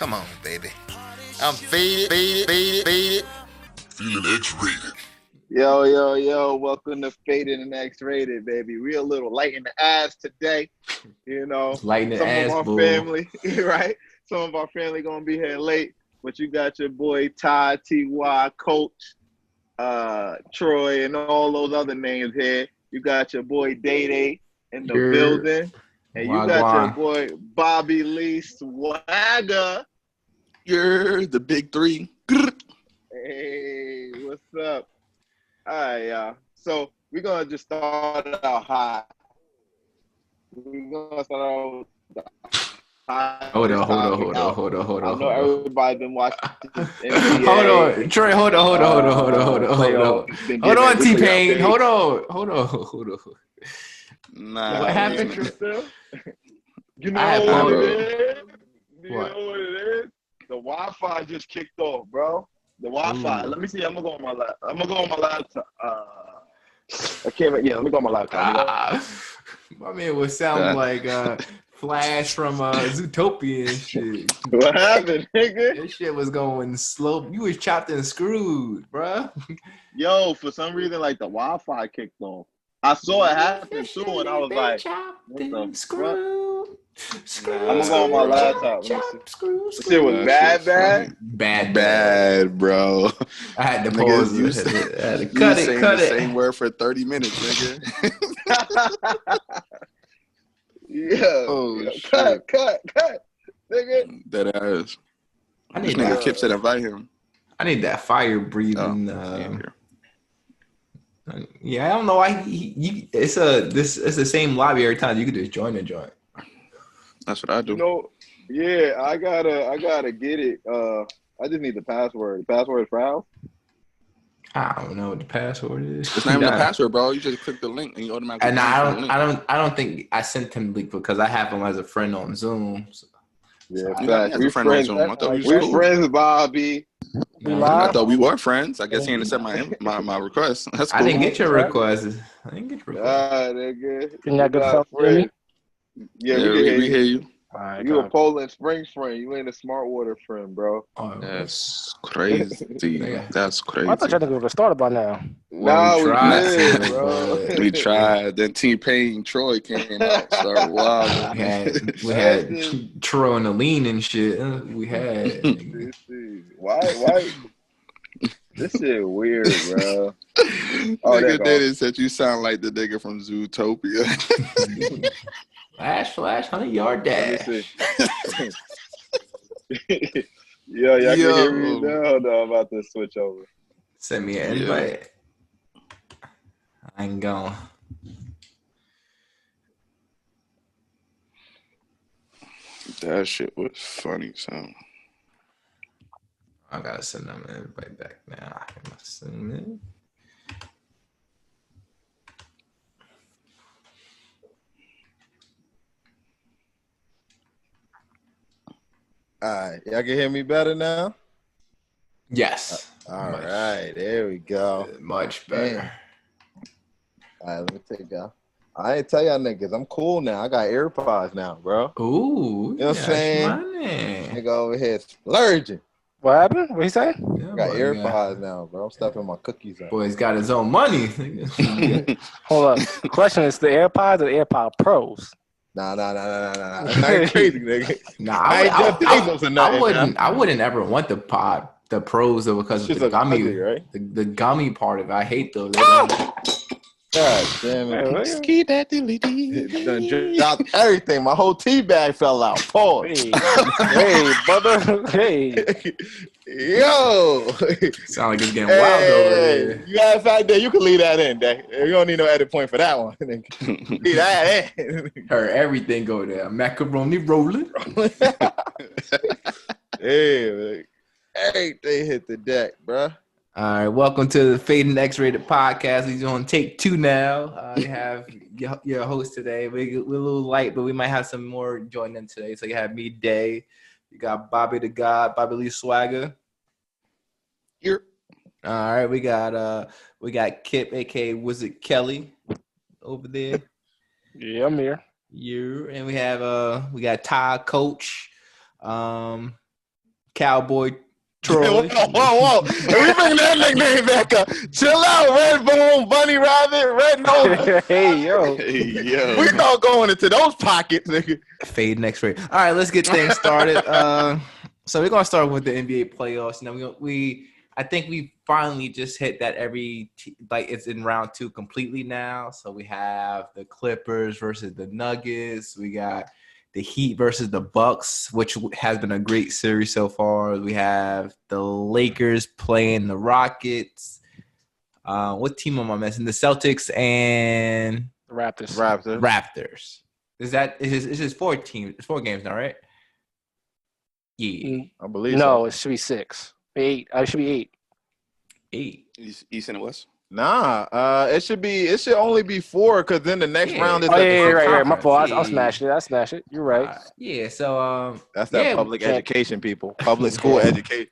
Come on, baby. I'm faded. Feeling X-rated. Yo. Welcome to Faded and X-Rated, baby. We a little light in the ass today. You know, Light in the some ass, of our boo. family, right? Some of our family going to be here late. But you got your boy Ty, T.Y., Coach, Troy, and all those other names here. You got your boy Day in the building. And you got your boy Bobby Lee Swagger. You're the big three. Hey, what's up? All right, y'all. So we're going to just start out high. We're going to start out with the high. Hold on. I know everybody been watching NBA. Hold on. Troy, hold on. Hold on, T-Pain. Hold on. Nah. What happened, Troy? You know what it is? What? You know what it is? The Wi-Fi just kicked off, bro. The Wi-Fi. Let me see. I'm gonna go on my laptop. Let me go on my laptop. My man would sound like Flash from Zootopia and shit. What happened, nigga? This shit was going slow. You was chopped and screwed, bruh. Yo, for some reason, like the Wi-Fi kicked off. I saw it happen too, and I was like, chopped "What the and screwed. I'm gonna go on my laptop. This shit was bad. Bad, bro. I had to pause. You I had to cut it. Same word for 30 minutes, nigga. Yeah. Oh, cut, nigga. That ass. I This need nigga that. Kip said invite him. I need that fire breathing. Yeah, I don't know why it's the same lobby every time. You could just join the joint. That's what I do. You know, yeah, I gotta get it. I just need the password. The password is for house? I don't know what the password is. It's not even a password, bro. You just click the link and you automatically. And I don't think I sent him the link because I have him as a friend on Zoom. So. Yeah, we friends. I thought we we're friends, Bobby. I thought we were friends. I guess he didn't accept my request. That's cool. I didn't get your request. Nigga. Can y'all get help for me? Yeah, we hear you. Right, you a Poland Springs friend. You ain't a Smart Water friend, bro. Oh, that's crazy. That's crazy. I thought y'all niggas would have started by now. Well, we did, bro. We tried. Then T-Pain Troy came out, started wilding. We had Troy and the lean and shit. We had. Why? This shit weird, bro. Nigga did said you sound like the nigga from Zootopia. Flash, 100-yard dash. Y'all can hear me now? Hold on, I'm about to switch over. Send me an invite. I ain't going. That shit was funny, so. I gotta send them an invite back now. I must send it. All right, y'all can hear me better now? Yes. All right, there we go. Much better. Man. All right, let me take y'all. I ain't tell y'all niggas, I'm cool now. I got AirPods now, bro. Ooh, you know what I'm saying? Money. Nigga over here splurging. What happened? What he say? I got AirPods now, bro. I'm stuffing my cookies up. Boy's got his own money. Hold up. The question is the AirPods or the AirPod Pros? Nah. That's not crazy, nigga. I wouldn't ever want the pros though because of the gummy, ugly, right? The gummy part of it. I hate those. God damn it. Ski that dilly dropped everything. My whole tea bag fell out. Pause. Hey, brother. Hey. Yo. Sound like it's getting wild over there. You got a fact that you can leave that in, Day. You don't need no edit point for that one. Leave that in. Heard everything go there. Macaroni rolling. Hey, everything hit the deck, bruh. All right, welcome to the Fading X-Rated podcast. We're on take 2 now. You have your host today. We're a little light, but we might have some more joining in today. So you have me, Day. You got Bobby the God, Bobby Lee Swagger. Here. All right, we got Kip, aka Wizard Kelly, over there. Yeah, I'm here. And we got Ty, Coach. Cowboy Troy. Whoa. If we bring that nickname back up, chill out, Red Bone, Bunny Rabbit, Red Nose. Hey, yo. Hey, yo. We not going into those pockets, nigga. Fade next rate. All right, let's get things started. So we're gonna start with the NBA playoffs. Now I think we finally just hit that it's in round 2 completely now. So we have the Clippers versus the Nuggets. We got the Heat versus the Bucks, which has been a great series so far. We have the Lakers playing the Rockets. What team am I missing? The Celtics and The Raptors. Raptors. It's just 4 teams. It's 4 games now, right? Yeah, I believe No, it should be 6. 8. It should be 8. 8. East and West. Nah, it should only be 4 because then the next round is right. My fault. Yeah. I'll smash it. I smash it. You're right. So that's that public education, people. Public school education.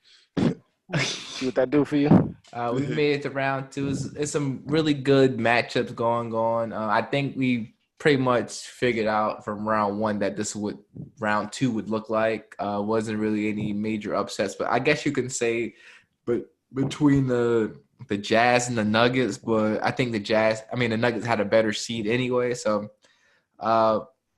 See what that do for you? we made it to round 2. It's some really good matchups going on. I think we pretty much figured out from round 1 that this would round 2 would look like. Wasn't really any major upsets, but I guess you can say, but between the Jazz and the Nuggets, but I think the Nuggets had a better seed anyway. So,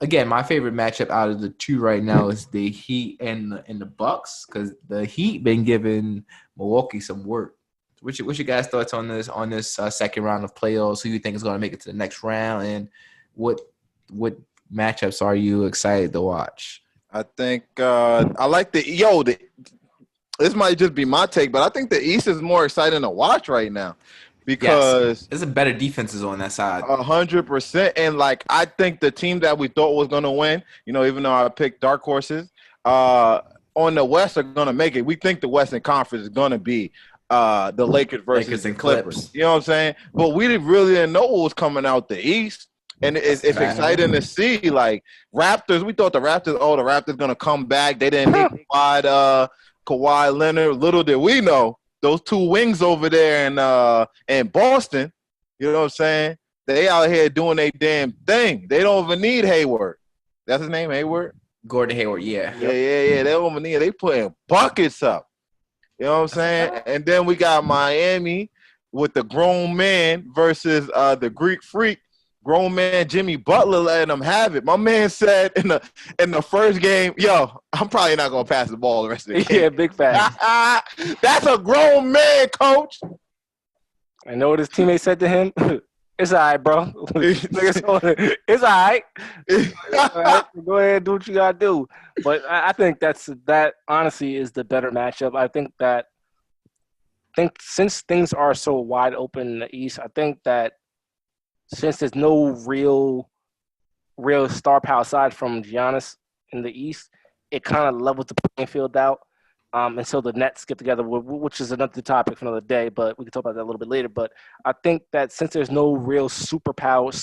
again, my favorite matchup out of the 2 right now is the Heat and the Bucks, because the Heat been giving Milwaukee some work. What's your guys' thoughts on this second round of playoffs? Who you think is going to make it to the next round, and what matchups are you excited to watch? I think I like this might just be my take, but I think the East is more exciting to watch right now because there's a better defenses on that side. 100%. And I think the team that we thought was going to win, even though I picked dark horses, on the West are going to make it. We think the Western Conference is going to be the Lakers versus the Clippers. You know what I'm saying? But we really didn't know what was coming out the East. And it's exciting to see. Raptors, we thought the Raptors going to come back. They didn't take Kawhi Leonard. Little did we know, those 2 wings over there in Boston, you know what I'm saying? They out here doing their damn thing. They don't even need Hayward. That's his name, Hayward? Gordon Hayward, yeah. Yeah. They don't even need it. They putting buckets up. You know what I'm saying? And then we got Miami with the grown man versus the Greek freak. Grown man Jimmy Butler letting them have it. My man said in the first game, yo, I'm probably not gonna pass the ball the rest of the game. Yeah, big fact. That's a grown man, coach. I know what his teammate said to him. It's all right, bro. It's all right. Go ahead and do what you gotta do. But I think that honestly is the better matchup. I think since things are so wide open in the East, I think that since there's no real star power aside from Giannis in the East, it kind of levels the playing field out until the Nets get together, which is another topic for another day, but we can talk about that a little bit later. But I think that since there's no real superstars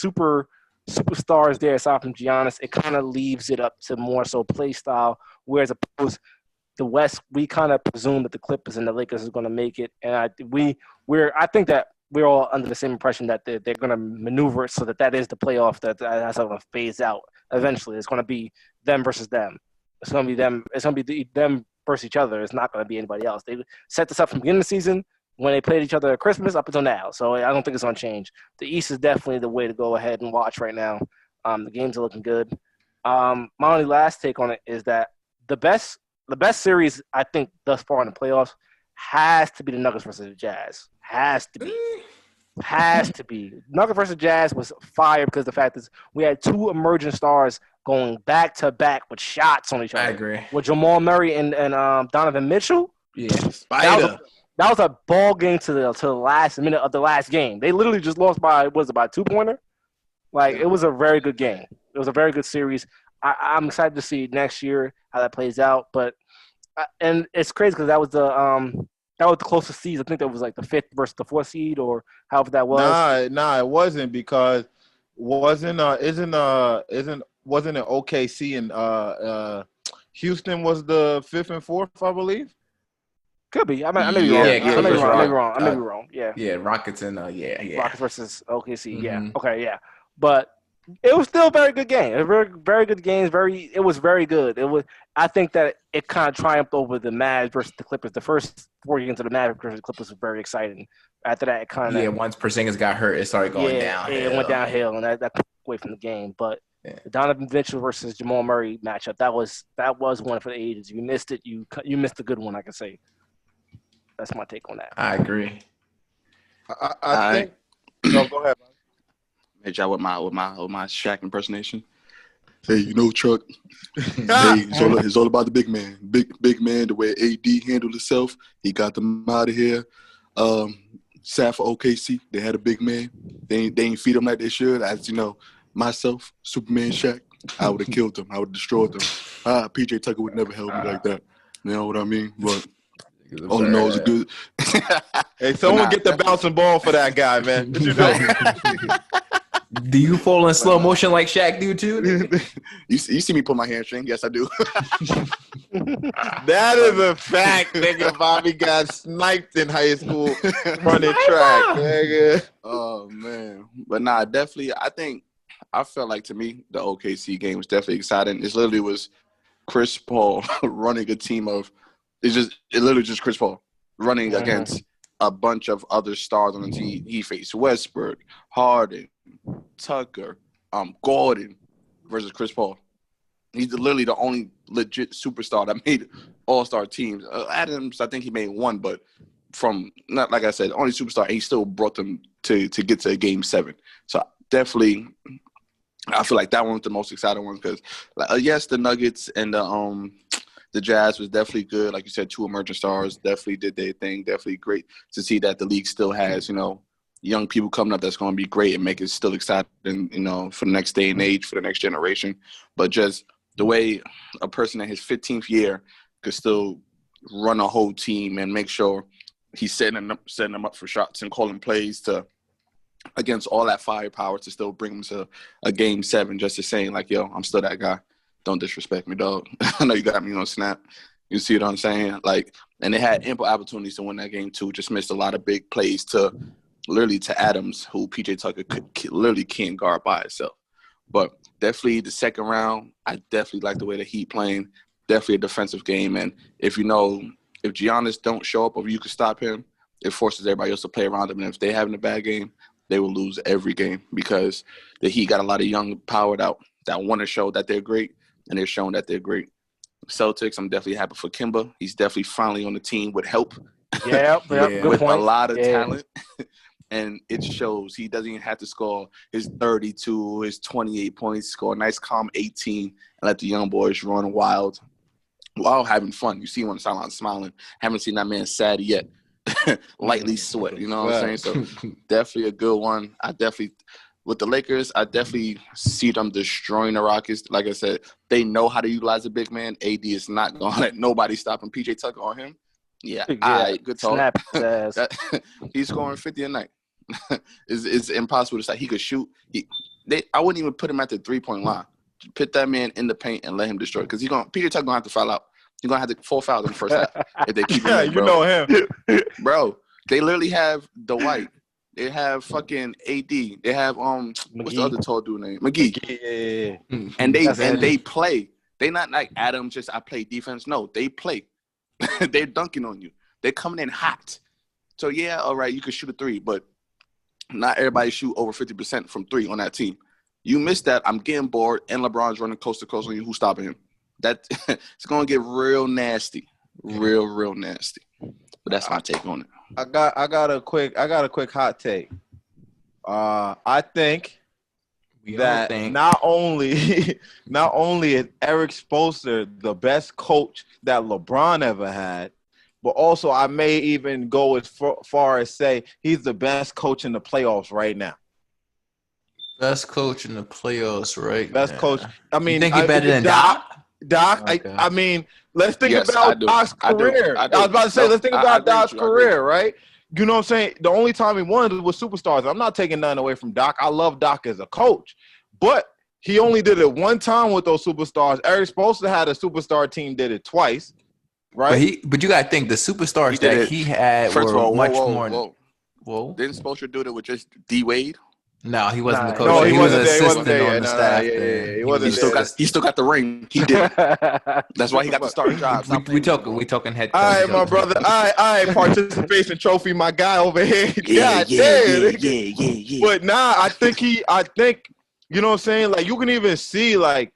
there aside from Giannis, it kind of leaves it up to more so play style, whereas opposed the West, we kind of presume that the Clippers and the Lakers are going to make it. And I think that we're all under the same impression that they're going to maneuver it so that is the playoff that's going to phase out eventually. It's going to be them versus them. It's going to be them. It's going to be them versus each other. It's not going to be anybody else. They set this up from the beginning of the season when they played each other at Christmas up until now. So I don't think it's going to change. The East is definitely the way to go ahead and watch right now. The games are looking good. My only last take on it is that the best series I think thus far in the playoffs has to be the Nuggets versus the Jazz. Has to be. Nuggets versus Jazz was fire because the fact is we had 2 emerging stars going back to back with shots on each other. I agree. With Jamal Murray and Donovan Mitchell. Yeah. Spider. That was a ball game to the last minute of the last game. They literally just lost by a 2-pointer. It was a very good game. It was a very good series. I'm excited to see next year how that plays out. But and it's crazy because that was the closest seed. I think that was the 5th versus the 4th seed or however that was. Nah, it wasn't because wasn't it OKC and Houston was the 5th and 4th, I believe. Could be. I may be wrong. I may be wrong. Yeah. Yeah, Rockets and Rockets versus OKC. Mm-hmm. Yeah. Okay. Yeah. But It was still a very good game. A very, very good game. It was very good. It was. I think that it kind of triumphed over the Mavs versus the Clippers. The first 4 games of the Mavs versus the Clippers was very exciting. After that, it kind of Once Porzingis got hurt, it started going downhill. it went downhill, and that took away from the game. But the Donovan Mitchell versus Jamal Murray matchup that was one for the ages. You missed it. You missed a good one. I can say. That's my take on that. I agree. I think. No, go ahead. Hey, y'all, with my Shaq impersonation. Hey, you know, Chuck. Hey, it's all about the big man. Big man, the way AD handled himself. He got them out of here. Sad for OKC. They had a big man. They ain't feed him like they should. As you know, myself, Superman Shaq, I would have killed them. I would have destroyed them. PJ Tucker would never help me like that. You know what I mean? But all in all, it's good. Hey, someone get the bouncing ball for that guy, man. But you know. Do you fall in slow motion like Shaq do too? You see me pull my hamstring? Yes, I do. That is a fact, nigga. Bobby got sniped in high school running track, nigga. Oh man, but nah, definitely. I felt like to me the OKC game was definitely exciting. It literally was Chris Paul running a team of. It literally just Chris Paul running against a bunch of other stars on the team. He faced Westbrook, Harden, Tucker, Gordon versus Chris Paul. He's literally the only legit superstar that made all-star teams. Adams, I think he made one, but from not like I said, only superstar, and he still brought them to get to Game 7. So definitely, I feel like that one was the most exciting one because, yes, the Nuggets and the Jazz was definitely good. Like you said, 2 emerging stars definitely did their thing. Definitely great to see that the league still has, young people coming up that's going to be great and make it still exciting, for the next day and age, for the next generation. But just the way a person in his 15th year could still run a whole team and make sure he's setting them up for shots and calling plays against all that firepower to still bring them to a Game 7, just to saying, like, yo, I'm still that guy. Don't disrespect me, dog. I know you got me on Snap. You see what I'm saying? Like, and they had ample opportunities to win that game too. Just missed a lot of big plays to Adams, who PJ Tucker literally can't guard by itself. But definitely the second round, I definitely like the way the Heat playing. Definitely a defensive game. And if Giannis don't show up or you can stop him, it forces everybody else to play around him. And if they're having a bad game, they will lose every game because the Heat got a lot of young powered out that want to show that they're great, and they're showing that they're great. Celtics, I'm definitely happy for Kemba. He's definitely finally on the team with help. Yeah, with a lot of talent. And it shows he doesn't even have to score his 32, his 28 points, score a nice calm 18, and let the young boys run wild while having fun. You see him on the sideline smiling. Haven't seen that man sad yet. Lightly sweat, you know what I'm saying? So definitely a good one. With the Lakers, I definitely see them destroying the Rockets. Like I said, they know how to utilize a big man. AD is not going to let nobody stop him. PJ Tucker on him. Yeah, all right, good talk. Snap his ass. He's scoring 50 a night. It's impossible to say. He could shoot. I wouldn't even put him at the 3-point line. Put that man in the paint and let him destroy. Because PJ Tucker gonna have to foul out. He's gonna have to 4 fouls in the first half if they keep him. Yeah, you know him, bro. They literally have Dwight. They have fucking AD. They have what's the other tall dude name? McGee. Yeah. And they play. They not like Adam. Just I play defense. No, they play. They're dunking on you. They're coming in hot. So yeah, all right, you can shoot a 3, but not everybody shoot over 50% from 3 on that team. You missed that. I'm getting bored, and LeBron's running coast to coast on you. Who's stopping him? That it's gonna get real nasty, real nasty. But that's my take on it. I got a quick hot take. I think that not only is Eric Spoelstra the best coach that LeBron ever had, but also I may even go as far as say he's the best coach in the playoffs right now. Best coach in the playoffs right Best now. coach. I mean, you think he's better than Doc? Doc, Okay. I mean, let's think about Doc's career. I was about to say, let's think about Doc's career, right? You know what I'm saying? The only time he won was superstars. I'm not taking nothing away from Doc. I love Doc as a coach. But he only did it one time with those superstars. Eric Spoelstra had a superstar team, did it twice, right? But you got to think the superstars he had first were of all, much more. Whoa. Didn't Spoelstra do it with just D Wade? No, he wasn't the coach. No, he was an wasn't there. He wasn't assistant there. on the staff. He wasn't there. He still got the ring. He did. That's why he got the starting job. We talking head coach. All right, my brother. All right, participation trophy, my guy over here. Yeah. But nah, I think you know what I'm saying? Like, you can even see, like,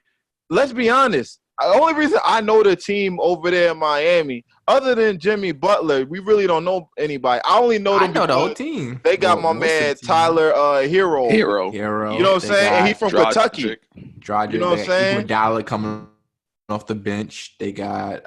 let's be honest. The only reason I know the team over there in Miami, other than Jimmy Butler, we really don't know anybody. I only know them. I know the whole team. They got my man Tyler Hero. Hero. You know what I'm saying? And he's from Kentucky. Dragic, you know what I'm saying? Iguodala coming off the bench. They got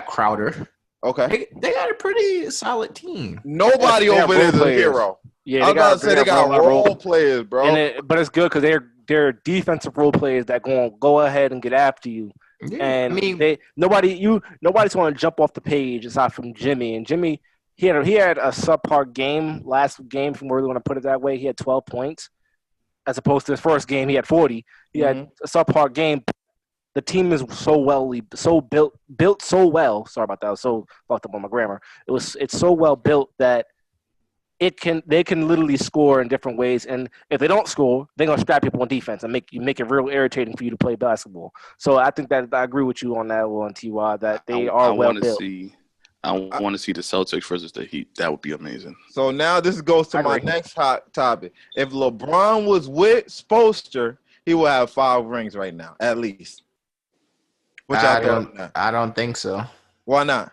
Crowder. Okay. They got a pretty solid team. Nobody over there is a hero. Yeah, I was about to say they got role players, bro. But it's good because they're defensive role players that go ahead and get after you. Yeah, And nobody's going to jump off the page aside from Jimmy. And Jimmy, he had a subpar game last game, from where we want to put it that way. He had 12 points, as opposed to his first game he had 40. He had a subpar game. The team is built so well. Sorry about that. I was so fucked up on my grammar. It's so well built that they can literally score in different ways, and if they don't score, they're gonna strap people on defense and make it real irritating for you to play basketball. So I think that I agree with you on that one, Ty. That they are well built. I want to see the Celtics versus the Heat. That would be amazing. So now this goes to my next hot topic. If LeBron was with Spoelstra, he would have 5 rings right now, at least. I don't think so. Why not?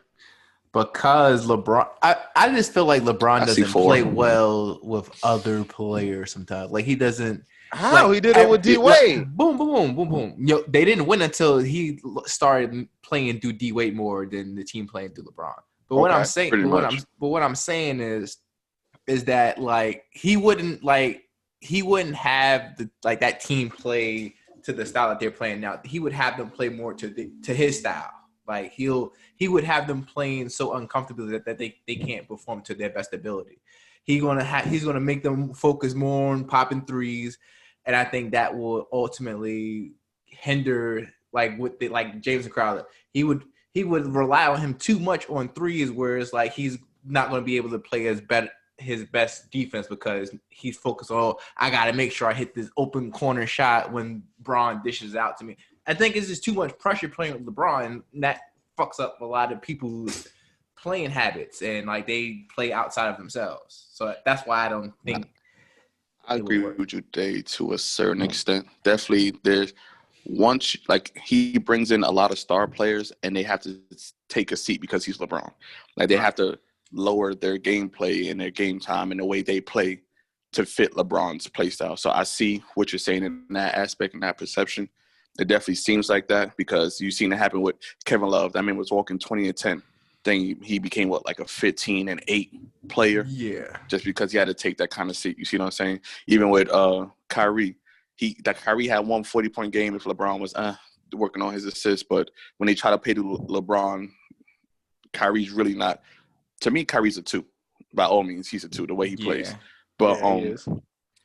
Because LeBron, I just feel like LeBron doesn't play well with other players sometimes. Like, he doesn't. How? He did it with D-Wade. Boom, boom, boom, boom, boom. They didn't win until he started playing through D-Wade more than the team playing through LeBron. But what I'm saying is that, like, he wouldn't have that team play to the style that they're playing now. He would have them play more to his style. Like, he would have them playing so uncomfortably that they can't perform to their best ability. He's gonna make them focus more on popping threes, and I think that will ultimately hinder, like, James and Crowder. He would rely on him too much on threes, whereas, like, he's not going to be able to play his best defense because he's focused on, I got to make sure I hit this open corner shot when Braun dishes out to me. I think it's just too much pressure playing with LeBron, and that fucks up a lot of people's playing habits, and, like, they play outside of themselves. So that's why I don't think. I agree with you, Dave, to a certain extent. Definitely, there's once, like, he brings in a lot of star players, and they have to take a seat because he's LeBron. Like, they have to lower their gameplay and their game time and the way they play to fit LeBron's play style. So I see what you're saying in that aspect and that perception. It definitely seems like that because you've seen it happen with Kevin Love. That man was walking 20-10. Then he became, like a 15-8 player? Yeah. Just because he had to take that kind of seat. You see what I'm saying? Even with Kyrie. Kyrie had one 40-point game if LeBron was working on his assists. But when they try to pay to LeBron, Kyrie's really not. To me, Kyrie's a 2. By all means, he's a 2, the way he plays. But he is.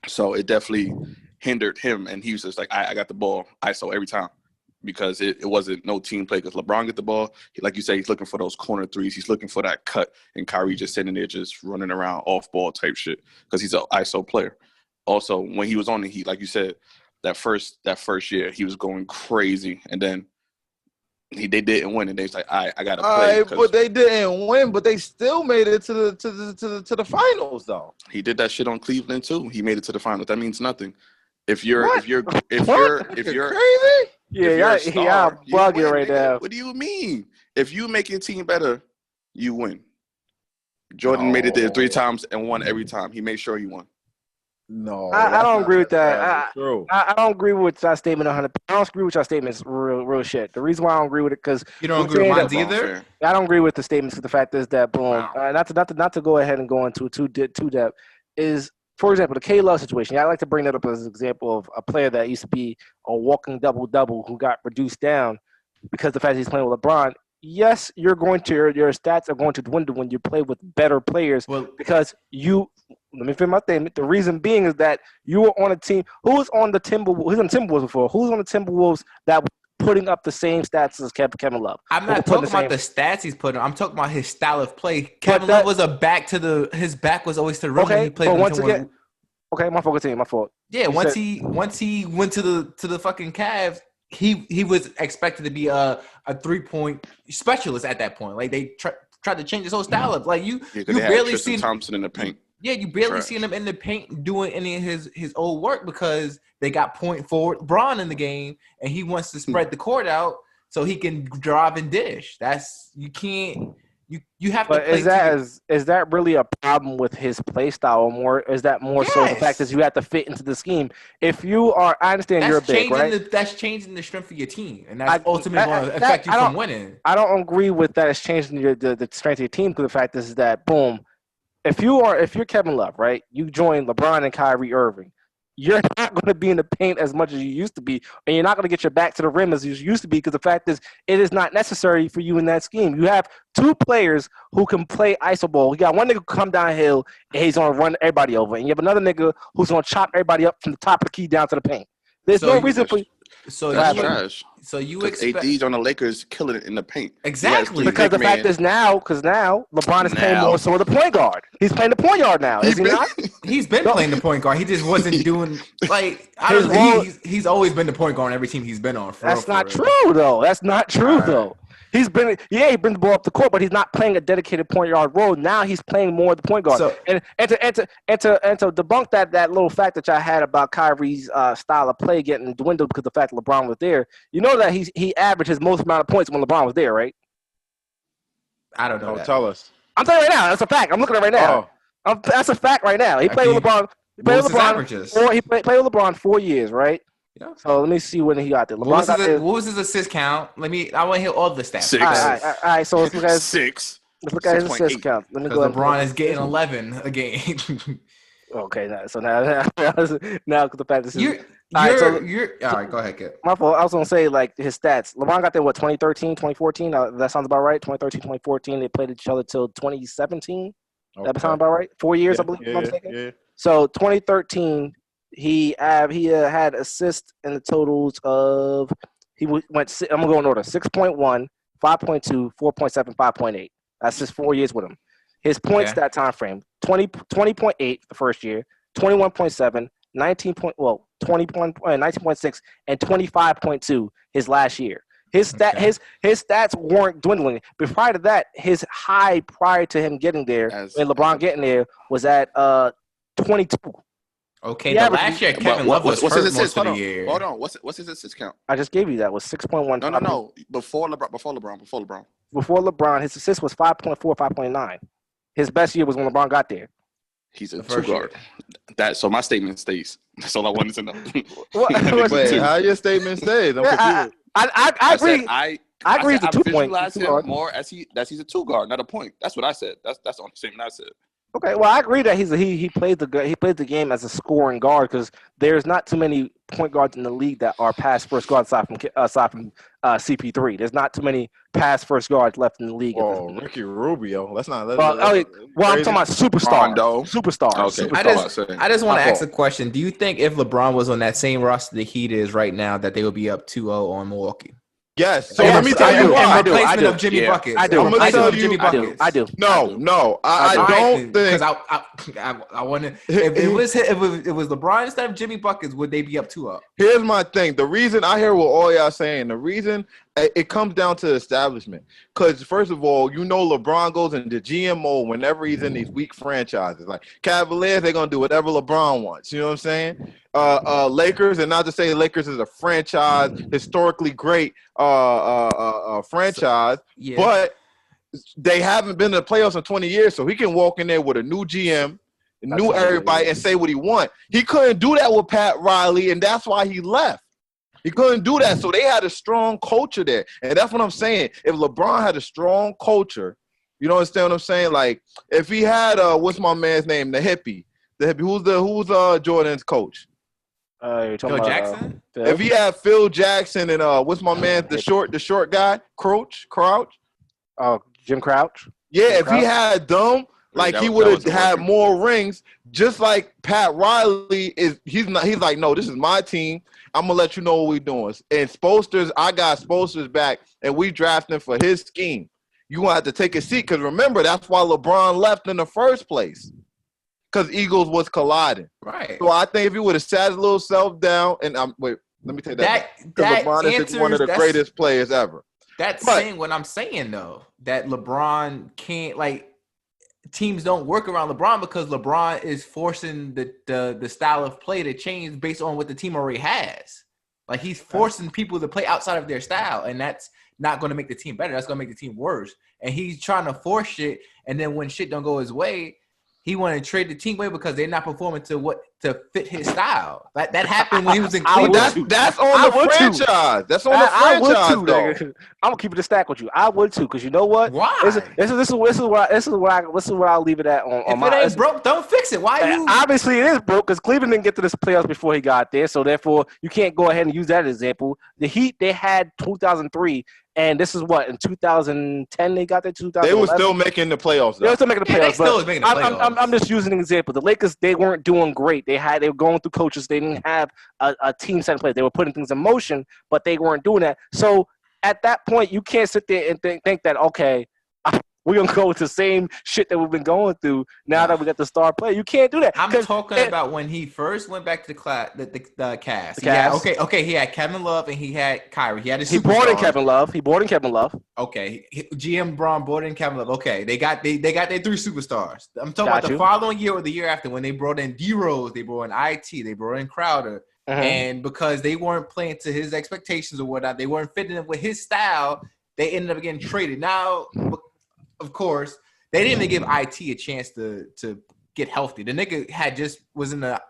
So it definitely hindered him, and he was just like, I got the ball ISO every time because it wasn't no team play because LeBron get the ball. Like you say, he's looking for those corner threes. He's looking for that cut, and Kyrie just sitting there just running around off-ball type shit because he's an ISO player. Also, when he was on the Heat, like you said, that first year, he was going crazy, and then they didn't win, and they was like, I gotta play. But they didn't win, but they still made it to the finals, though. He did that shit on Cleveland too. He made it to the finals. That means nothing. If you're crazy, yeah, bugging right now. What do you mean? If you make your team better, you win. Jordan made it there 3 times and won every time. He made sure he won. No, I don't agree with that. I don't agree with that statement 100. I don't agree with your statements. Real shit. The reason why I don't agree with it because you don't agree with mine either. I don't agree with the statements. The fact is that boom. Not to go ahead and go into too depth is, for example, the K Love situation. I like to bring that up as an example of a player that used to be a walking double who got reduced down because the fact that he's playing with LeBron. Yes, your stats are going to dwindle when you play with better players because you. Let me finish my statement. The reason being is that you were on a team. Who was on the Timberwolves? Who's on the Timberwolves before? Who's on the Timberwolves that was putting up the same stats as Kevin Love? I'm not talking about the stats he's putting. I'm talking about his style of play. Kevin Love was his back was always to the rim when he played. But once again, Okay, my fault. Continue. My fault. Yeah, once he went to the fucking Cavs, he was expected to be a 3-point specialist at that point. Like they tried to change his whole style of like you barely see Thompson in the paint. Yeah, you barely see him in the paint doing any of his old work because they got point forward LeBron in the game, and he wants to spread the court out so he can drive and dish. That's you can't. You have but to. Is that really a problem with his play style, or more? Is that more so the fact that you have to fit into the scheme? If you are, I understand you're big, right? That's changing the strength of your team, and that's ultimately going to affect you from winning. I don't agree with that. It's changing the strength of your team because the fact is that boom, if you're Kevin Love, right? You join LeBron and Kyrie Irving. You're not going to be in the paint as much as you used to be, and you're not going to get your back to the rim as you used to be because the fact is it is not necessary for you in that scheme. You have two players who can play iso ball. You got one nigga come downhill and he's going to run everybody over, and you have another nigga who's going to chop everybody up from the top of the key down to the paint. There's no reason for that's trash. So you expect AD's on the Lakers killing it in the paint. Exactly. Because the fact is now LeBron is playing more so the point guard. He's playing the point guard now, is he not? He's been playing the point guard. He just wasn't doing like he's always been the point guard on every team he's been on. That's not true though. That's not true though. He brings the ball up the court, but he's not playing a dedicated point guard role. Now he's playing more the point guard. So, and to debunk that little fact that I had about Kyrie's style of play getting dwindled because of the fact that LeBron was there. You know that he averaged his most amount of points when LeBron was there, right? I don't know. Tell us. I'm telling you right now. That's a fact. I'm looking at it right now. That's a fact right now. He played with LeBron. He played with LeBron 4 years, right? Yeah. So let me see when he got there. What was his assist count? I want to hear all the stats. 6. All right. So let's look at his 6. Let's look at his assist count. Let me go. LeBron is getting 11 a game. Okay, now the fact is you're all right. Go ahead, Kip. My fault. I was gonna say like his stats. LeBron got there 2013, 2014. That sounds about right. 2013, 2014. They played each other till 2017. Okay. That sounds about right. 4 years, I believe. If I'm mistaken. Yeah. So 2013. He had assists in the totals of I'm gonna go in order 6.1, 5.2, 4.7, 5.8. That's just 4 years with him. His points that time frame 20.8 the first year, 21.7, 19.6, and 25.2 his last year. His stats weren't dwindling. But prior to that, his high prior to him getting there, when LeBron getting there, was at 22. Okay, the last year Kevin Love was hurt most of the year. Hold on, what's his assist count? I just gave you that was 6.1. No. Before LeBron. Before LeBron, his assist was 5.4, 5.9. His best year was when LeBron got there. He's a two guard. So my statement stays. That's all I wanted to know. Wait, how your statement stays? I agree. I agree with the 2 point. More as he's a two guard, not a point. That's what I said. That's the only statement I said. Okay, well, I agree that he plays the game as a scoring guard because there's not too many point guards in the league that are pass first guards aside from CP3. There's not too many pass first guards left in the league. Oh, Ricky Rubio. That's not. I'm talking about superstar. Superstar. Okay. I just want to ask a question. Do you think if LeBron was on that same roster the Heat is right now, that they would be up 2-0 on Milwaukee? Yes. So let me tell you why. Replacement of Jimmy Buckets. I do. I'm gonna tell you. I do. No. I don't think. Because I want to. If it was LeBron instead of Jimmy Buckets, would they be up 2-0? Here's my thing. The reason I hear what all y'all saying. The reason it comes down to establishment. Because first of all, LeBron goes into GM mode whenever he's in these weak franchises. Like Cavaliers, they're gonna do whatever LeBron wants. You know what I'm saying? Lakers, and not to say Lakers is a franchise, historically great franchise, but they haven't been to the playoffs in 20 years, so he can walk in there with a new GM, new everybody, and say what he wants. He couldn't do that with Pat Riley, and that's why he left. He couldn't do that, so they had a strong culture there, and that's what I'm saying. If LeBron had a strong culture, you understand what I'm saying? Like, if he had, what's my man's name, the hippie, who's Jordan's coach? Phil Jackson? If he had Phil Jackson and what's my man, the short guy, Crouch? Jim Crouch. Yeah, if he had them, like he would have had more rings. Just like Pat Riley is, he's like, no, this is my team. I'm gonna let you know what we're doing. And I got Spoelstra's back, and we drafting for his scheme. You gonna have to take a seat because remember that's why LeBron left in the first place. because egos was colliding. Right. So I think if he would have sat his little self down and wait, let me take that. Because LeBron is one of the greatest players ever. That's saying what I'm saying though. That LeBron can't teams don't work around LeBron because LeBron is forcing the style of play to change based on what the team already has. Like he's forcing people to play outside of their style, and that's not going to make the team better. That's going to make the team worse. And he's trying to force shit, and then when shit don't go his way, he want to trade the team away because they're not performing to fit his style. That happened when he was in Cleveland. That's on the franchise. That's on the franchise. I would too. I'm gonna keep it a stack with you. I would too, because you know what? Why? This is what I'll leave it at. If it ain't broke, don't fix it. Why you? Obviously, it is broke because Cleveland didn't get to this playoffs before he got there, so therefore you can't go ahead and use that example. The Heat, they had 2003. And this is what in 2010 they got there. 2011. They were still making the playoffs. They were still making the playoffs. They still was making the playoffs. I'm just using an example. The Lakers, they weren't doing great. They were going through coaches. They didn't have a team set in place. They were putting things in motion, but they weren't doing that. So at that point, you can't sit there and think that okay, we're gonna go with the same shit that we've been going through now that we got the star player. You can't do that. I'm talking about when he first went back to the cast. He had Kevin Love and he had Kyrie. He had his. He brought in Kevin Love. Okay, GM Braun brought in Kevin Love. Okay, they got their 3 superstars. I'm talking about the following year or the year after when they brought in D Rose, they brought in IT, they brought in Crowder, and because they weren't playing to his expectations or whatnot, they weren't fitting in with his style. They ended up getting traded. Now, of course, they didn't even give IT a chance to get healthy. The nigga was in the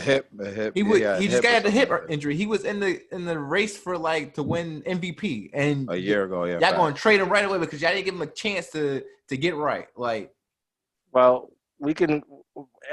hip. He just got the hip injury. He was in the race for to win MVP and a year ago. Yeah, y'all going to trade him right away because y'all didn't give him a chance to get right. Well, we can.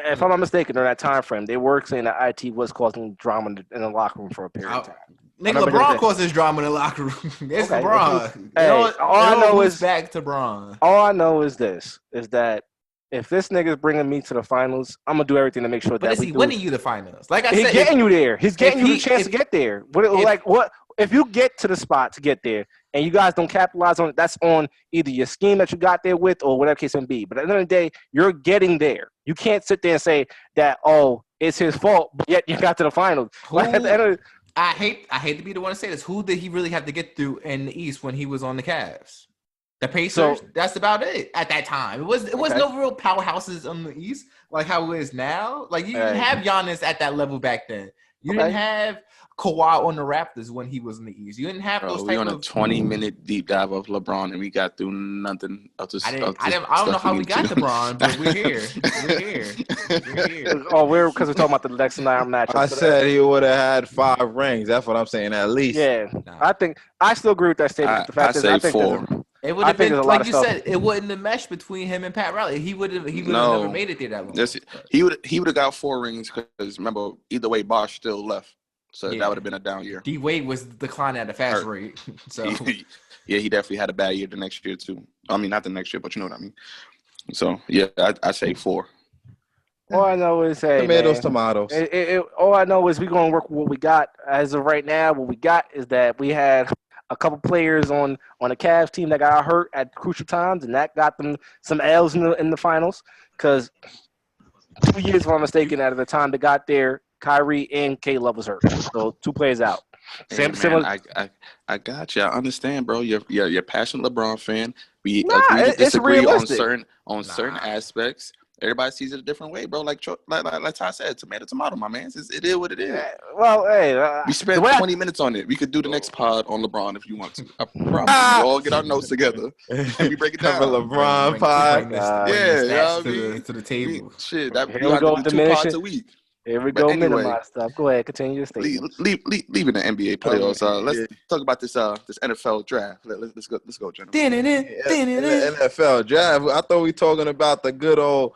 If I'm not mistaken, during that time frame, they were saying that IT was causing drama in the locker room for a period of time. Nigga, LeBron causes drama in the locker room. It's okay. LeBron. All I know is back to Bron. All I know is that if this nigga's bringing me to the finals, I'm gonna do everything to make sure that he's winning you the finals. Like I said, he's getting you there. He's getting you the chance to get there. What if you get to the spot to get there and you guys don't capitalize on it? That's on either your scheme that you got there with or whatever case may be. But at the end of the day, you're getting there. You can't sit there and say that it's his fault, but yet you got to the finals. At the end of I hate to be the one to say this. Who did he really have to get through in the East when he was on the Cavs? The Pacers. That's about it at that time. It was no real powerhouses on the East like how it is now. Like you didn't have Giannis at that level back then. You didn't have Kawhi on the Raptors when he was in the East. You didn't have those type of. We on a 20-minute deep dive of LeBron and we got through nothing. I don't know how we got to LeBron, but we're here. We're here. Because we're talking about the next matchup. I said he would have had 5 rings. That's what I'm saying, at least. Yeah, I still agree with that statement. I say 4. It would have been like you said. It wouldn't have meshed between him and Pat Riley. He would have never made it there that long. He would have got 4 rings because remember, either way, Bosh still left. So that would have been a down year. D Wade was declining at a fast rate. So he definitely had a bad year the next year too. I mean, not the next year, but you know what I mean. So yeah, I say 4. All I know is tomatoes. All I know is we're gonna work with what we got as of right now. What we got is that we had a couple players on the Cavs team that got hurt at crucial times, and that got them some L's in the finals. Because 2 years, if I'm mistaken, out of the time they got there, Kyrie and K Love was hurt, so 2 players out. I got you. I understand, bro. You're a passionate LeBron fan. We agree to disagree on certain aspects. Everybody sees it a different way, bro. Like Ty said, tomato, my man. It is what it is. Well, hey, we spent 20 minutes on it. We could do the next pod on LeBron if you want to. I promise. We all get our notes together and we break it down. LeBron pod. To the table. Shit, we got to do 2 pods a week. Here we go, minimize stuff. Go ahead, continue your statement. Leaving the NBA playoffs. Let's talk about this NFL draft. Let's go, gentlemen. The NFL draft. I thought we were talking about the good old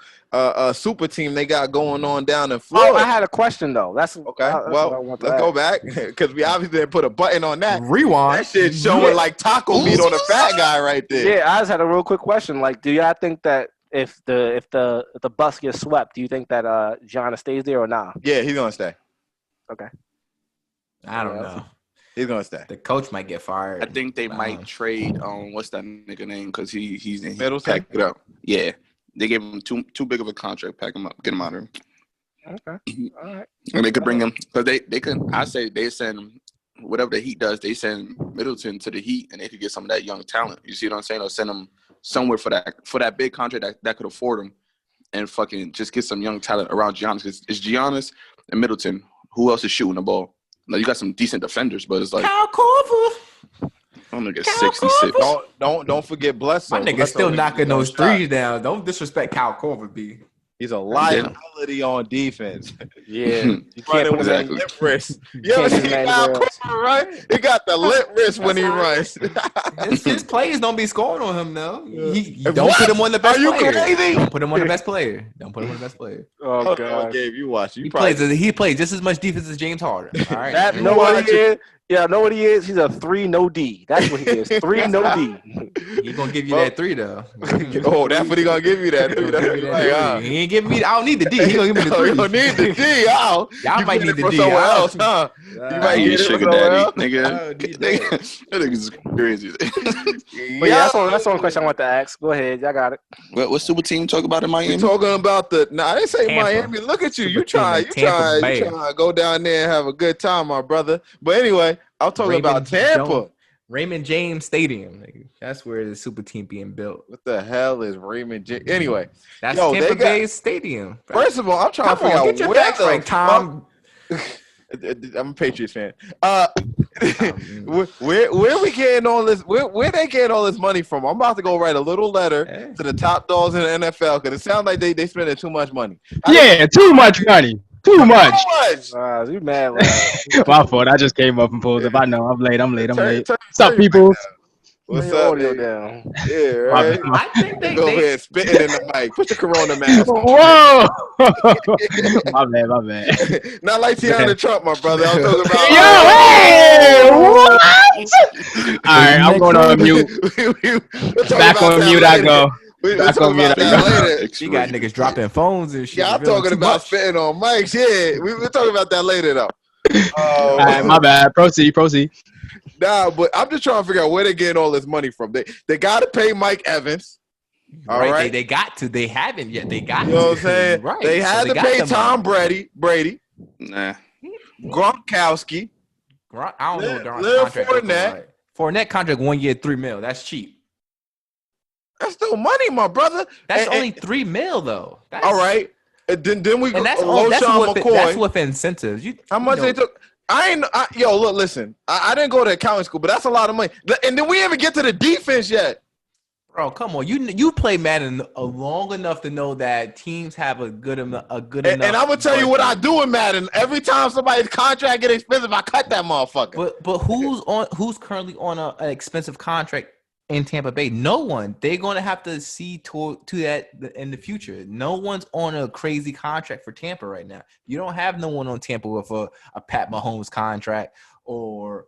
super team they got going on down in Florida. I had a question though. That's okay. Let's go back because we obviously didn't put a button on that. Rewind. That shit showing like taco meat on a fat guy right there. Yeah, I just had a real quick question. Like, do y'all think that if the bus gets swept, do you think that Giannis stays there or not? Yeah, he's gonna stay. Okay. I don't know. He's gonna stay. The coach might get fired. I think they might trade what's that nigga name because he's Middleton. Pack it up. Yeah. They gave him too big of a contract. Pack him up, get him out of here. Okay, all right. And they could bring him because they could. I say they send whatever the Heat does. They send Middleton to the Heat, and they could get some of that young talent. You see what I'm saying? Or send him somewhere for that big contract that could afford him, and fucking just get some young talent around Giannis. It's Giannis and Middleton. Who else is shooting the ball? Now you got some decent defenders, but it's like Kyle Korver. I'm gonna get 66. Don't forget Bledsoe. My nigga's still knocking those threes down. Don't disrespect Kyle Korver, B. He's a liability on defense. Yeah, you can't put exactly. lip wrist. You ever see Kyle Korver run? He got the lip wrist when he runs. His players don't be scoring on him though. Don't put him on the best player. Crazy? Don't put him on the best player. Don't put him on the best player. Oh god, Gabe, you watch. He plays just as much defense as James Harden. All right. Know what he is? Yeah, I know what he is. He's a 3 no D. That's what he is. 3 no D. He gonna give you that 3 though. Oh, that's what he gonna give you that 3. He ain't giving me. I don't need the D. He gonna give me the 3. You don't need the D. Y'all might need the D. Somewhere else, huh? You might get sugar daddy, nigga. That nigga's crazy. But yeah, that's one question I want to ask. Go ahead, y'all got it. What super team talk about in Miami? You talking about I didn't say Tampa. Miami. Look at you. You trying to go down there and have a good time, my brother. But anyway, I'm talking about Tampa. Raymond James Stadium. That's where the super team being built. What the hell is Raymond James? Anyway, that's Tampa Bay Stadion. First of all, I'm trying to figure out get your facts right, Tom. I'm a Patriots fan. Where we getting all this? Where they getting all this money from? I'm about to go write a little letter to the top dogs in the NFL because it sounds like they spending too much money. Too much money. Too much. You mad? My fault. I just came up and pulled up. I know. I'm late. What's up, people? What's up, down? Yeah, right. I think they go ahead, spitting in the mic. Put the Corona mask. Whoa! my bad. Not like Teanna Trump, my brother. I'm talking about. Yo, what? All right, I'm going on mute. Back on mute. I go. Back on mute. Later. She got niggas dropping phones and shit. Yeah, I'm talking about spitting on mics. Yeah, we're talking about that later though. All right, my bad. Proceed. Nah, but I'm just trying to figure out where they're getting all this money from. They got to pay Mike Evans. All right. They got to. They haven't yet. They got to. You know what I'm saying? Right. They had to pay Tom Brady. Nah. Gronkowski. I don't know. Contract. Fournette contract 1 year, $3 million. That's cheap. That's still money, my brother. That's only $3 million though. All right. And then we and that's with incentives. How much they took? Look, listen. I didn't go to accounting school, but that's a lot of money. And then we didn't even get to the defense yet. Bro, come on. You play Madden long enough to know that teams have a good enough. And I'm gonna tell you what I do in Madden. Every time somebody's contract gets expensive, I cut that motherfucker. But who's currently on an expensive contract in Tampa Bay? No one. They're gonna have to see to that in the future. No one's on a crazy contract for Tampa right now. You don't have no one on Tampa with a Pat Mahomes contract or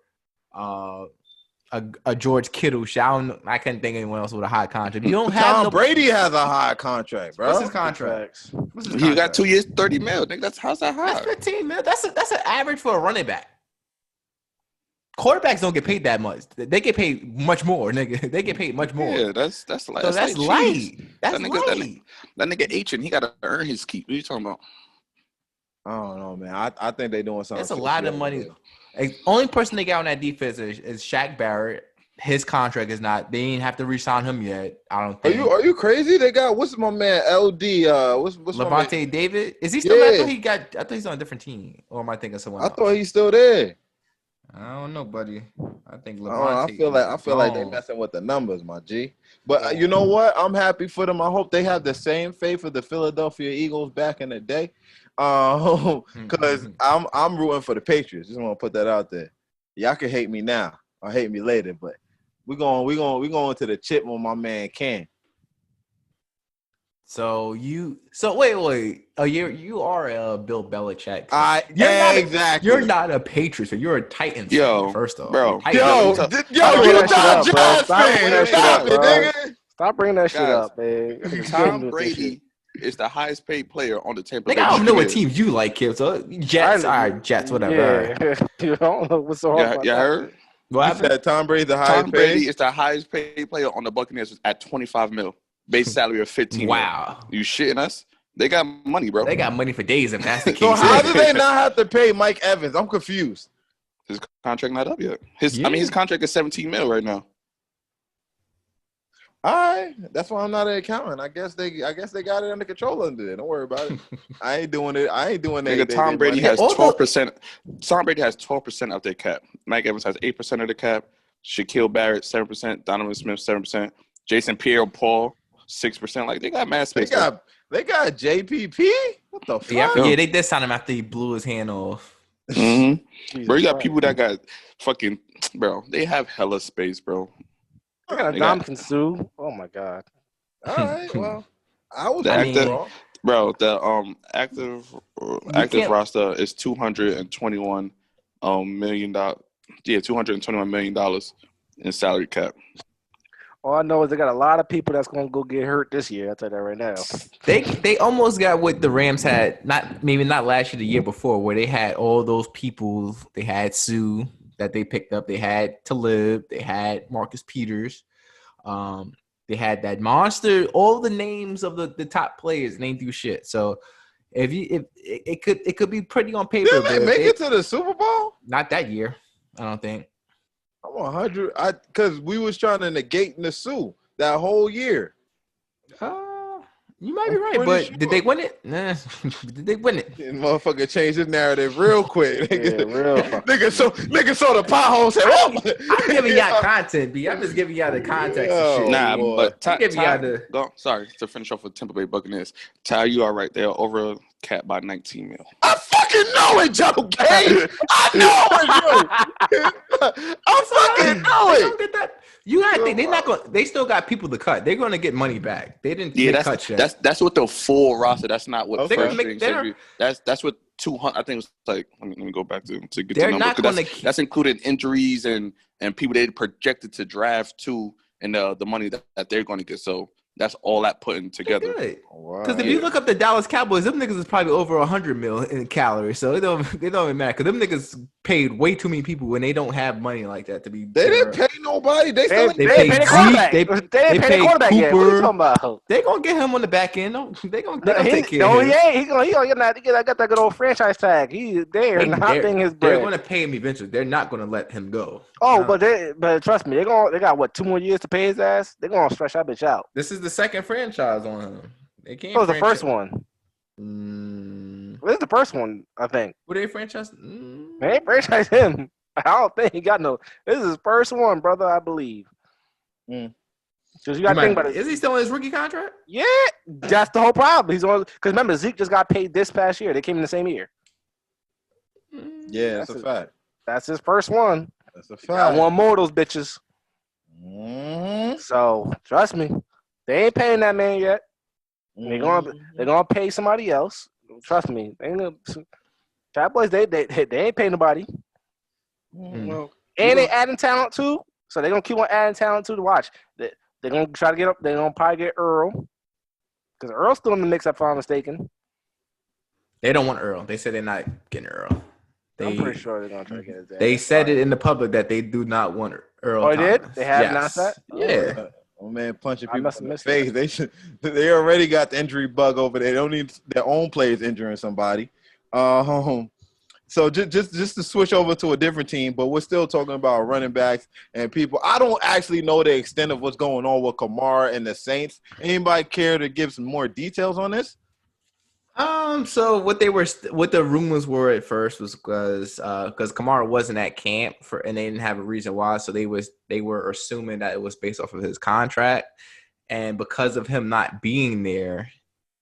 a George Kittle. I can't think of anyone else with a high contract. You don't have Tom Brady has a high contract, bro. What's his contract? He got 2 years, $30 million. How's that high? That's $15 million. That's an average for a running back. Quarterbacks don't get paid that much. They get paid much more, nigga. They get paid much more. Yeah, that's light. So that's light. That's light. That nigga H, he got to earn his keep. What are you talking about? I don't know, man. I think they're doing something. That's a lot of money. Only person they got on that defense is Shaq Barrett. His contract is not. They ain't have to re-sign him yet. I don't think. Are you crazy? They got what's my man LD? What's Levante David? Is he still there? I thought he's on a different team. Or am I thinking someone else? I thought he's still there. I don't know, buddy. I think Levante. I feel like they messing with the numbers, my G. But you know what? I'm happy for them. I hope they have the same faith of the Philadelphia Eagles back in the day. Because I'm rooting for the Patriots. Just want to put that out there. Y'all can hate me now or hate me later, but we going to the chip with my man Ken. So wait. Oh, you are a Bill Belichick. Exactly. You're not a Patriots fan. You're a Titans fan, first off. Bro. You're a Giants fan. Stop bringing that shit up, man. Tom Brady is the highest paid player on the Tampa Bay. I don't know what teams you like, Kim. So Jets, all right, Jets, whatever. Yeah. I don't know what's so hard about that. Heard? What happened? Tom Brady, the highest paid? Tom Brady is the highest paid player on the Buccaneers at $25 million. base salary of 15. Wow. You shitting us? They got money, bro. They got money for days if that's the case. So how do they not have to pay Mike Evans? I'm confused. His contract not up yet. His contract is 17 mil right now. All right, that's why I'm not an accountant. I guess they got it under control under there. Don't worry about it. I ain't doing it. Nigga, Tom Brady has 12%. Tom Brady has 12% of their cap. Mike Evans has 8% of the cap. Shaquille Barrett 7%. Donovan Smith 7%. Jason Pierre-Paul 6%. Like they got mad space. They got JPP. What the fuck? Yeah, they did sign him after he blew his hand off. Mm-hmm. Bro, you got people that got fucking bro. They have hella space, bro. I got a Dominican Sue. Oh my god. All right, well, bro. The active roster is $221 million. Yeah, $221 million in salary cap. All I know is they got a lot of people that's gonna go get hurt this year. I'll tell you that right now. They almost got what the Rams had, not last year, the year before, where they had all those people. They had Sue that they picked up. They had Talib. They had Marcus Peters. They had that monster. All the names of the top players, and they do shit. So if it could be pretty on paper. Did they make it to the Super Bowl? Not that year, I don't think. I'm 100. Because we was trying to negate Nassau that whole year. You might be right, but sure. Did they win it? Nah. Did they win it? Motherfucker changed his narrative real quick. Nigga saw the pothole and said, "Oh, I'm giving y'all content, B. I'm just giving y'all the context of shit." Nah, but sorry to finish off with Tampa Bay Buccaneers. Ty, you are right. They're over cap by 19 mil. I fucking know it, Joe K. I know it, Joe. I fucking know it. You gotta think they're not going. They still got people to cut. They're going to get money back. They didn't. Cut yet. That's what the full roster. That's not what first string surgery. That's what 200. I think it was like. Let me go back to get they're the number. Not going that's included injuries and people they projected to draft too, and the money that they're going to get. So that's all that putting together. Because if you look up the Dallas Cowboys, them niggas is probably over 100 mil in calories. So it don't even matter. Because them niggas paid way too many people when they don't have money like that to be. They didn't pay nobody. They paid Zeke. They paid quarterback yet. What are you talking about? They gonna get him on the back end. They gonna take care of him. He ain't. He gonna get that good old franchise tag. They're not paying his bread. They're gonna pay him eventually. They're not gonna let him go. Oh, but trust me, they got what, 2 more years to pay his ass. They're gonna stretch that bitch out. This is the second franchise on him. They can't. It was the first one. This is the first one, I think. Were they franchise? They ain't franchise him. I don't think he got no. This is his first one, brother. I believe. Because you got to think about it. Is he still in his rookie contract? Yeah, that's the whole problem. He's on. Because remember, Zeke just got paid this past year. They came in the same year. Yeah, that's a fact. That's his first one. That's a fact. Got one more of those bitches. Mm-hmm. So trust me, they ain't paying that man yet. They're gonna pay somebody else. Trust me, they ain't gonna. Cowboys, they ain't paying nobody. Well, and they adding talent too, so they're gonna keep on adding talent too to watch. They're gonna try to get up. They're gonna probably get Earl, because Earl's still in the mix. If I'm mistaken. They don't want Earl. They said they're not getting Earl. I'm pretty sure they're gonna try to get his ass. They said it in the public that they do not want Earl. Oh, they Thomas. did? They have announced that? Yeah. Oh man, punching people in the face. They already got the injury bug over there. They don't need their own players injuring somebody. So just to switch over to a different team, but we're still talking about running backs and people. I don't actually know the extent of what's going on with Kamara and the Saints. Anybody care to give some more details on this? So what the rumors were at first was because Kamara wasn't at camp and they didn't have a reason why, so they were assuming that it was based off of his contract, and because of him not being there,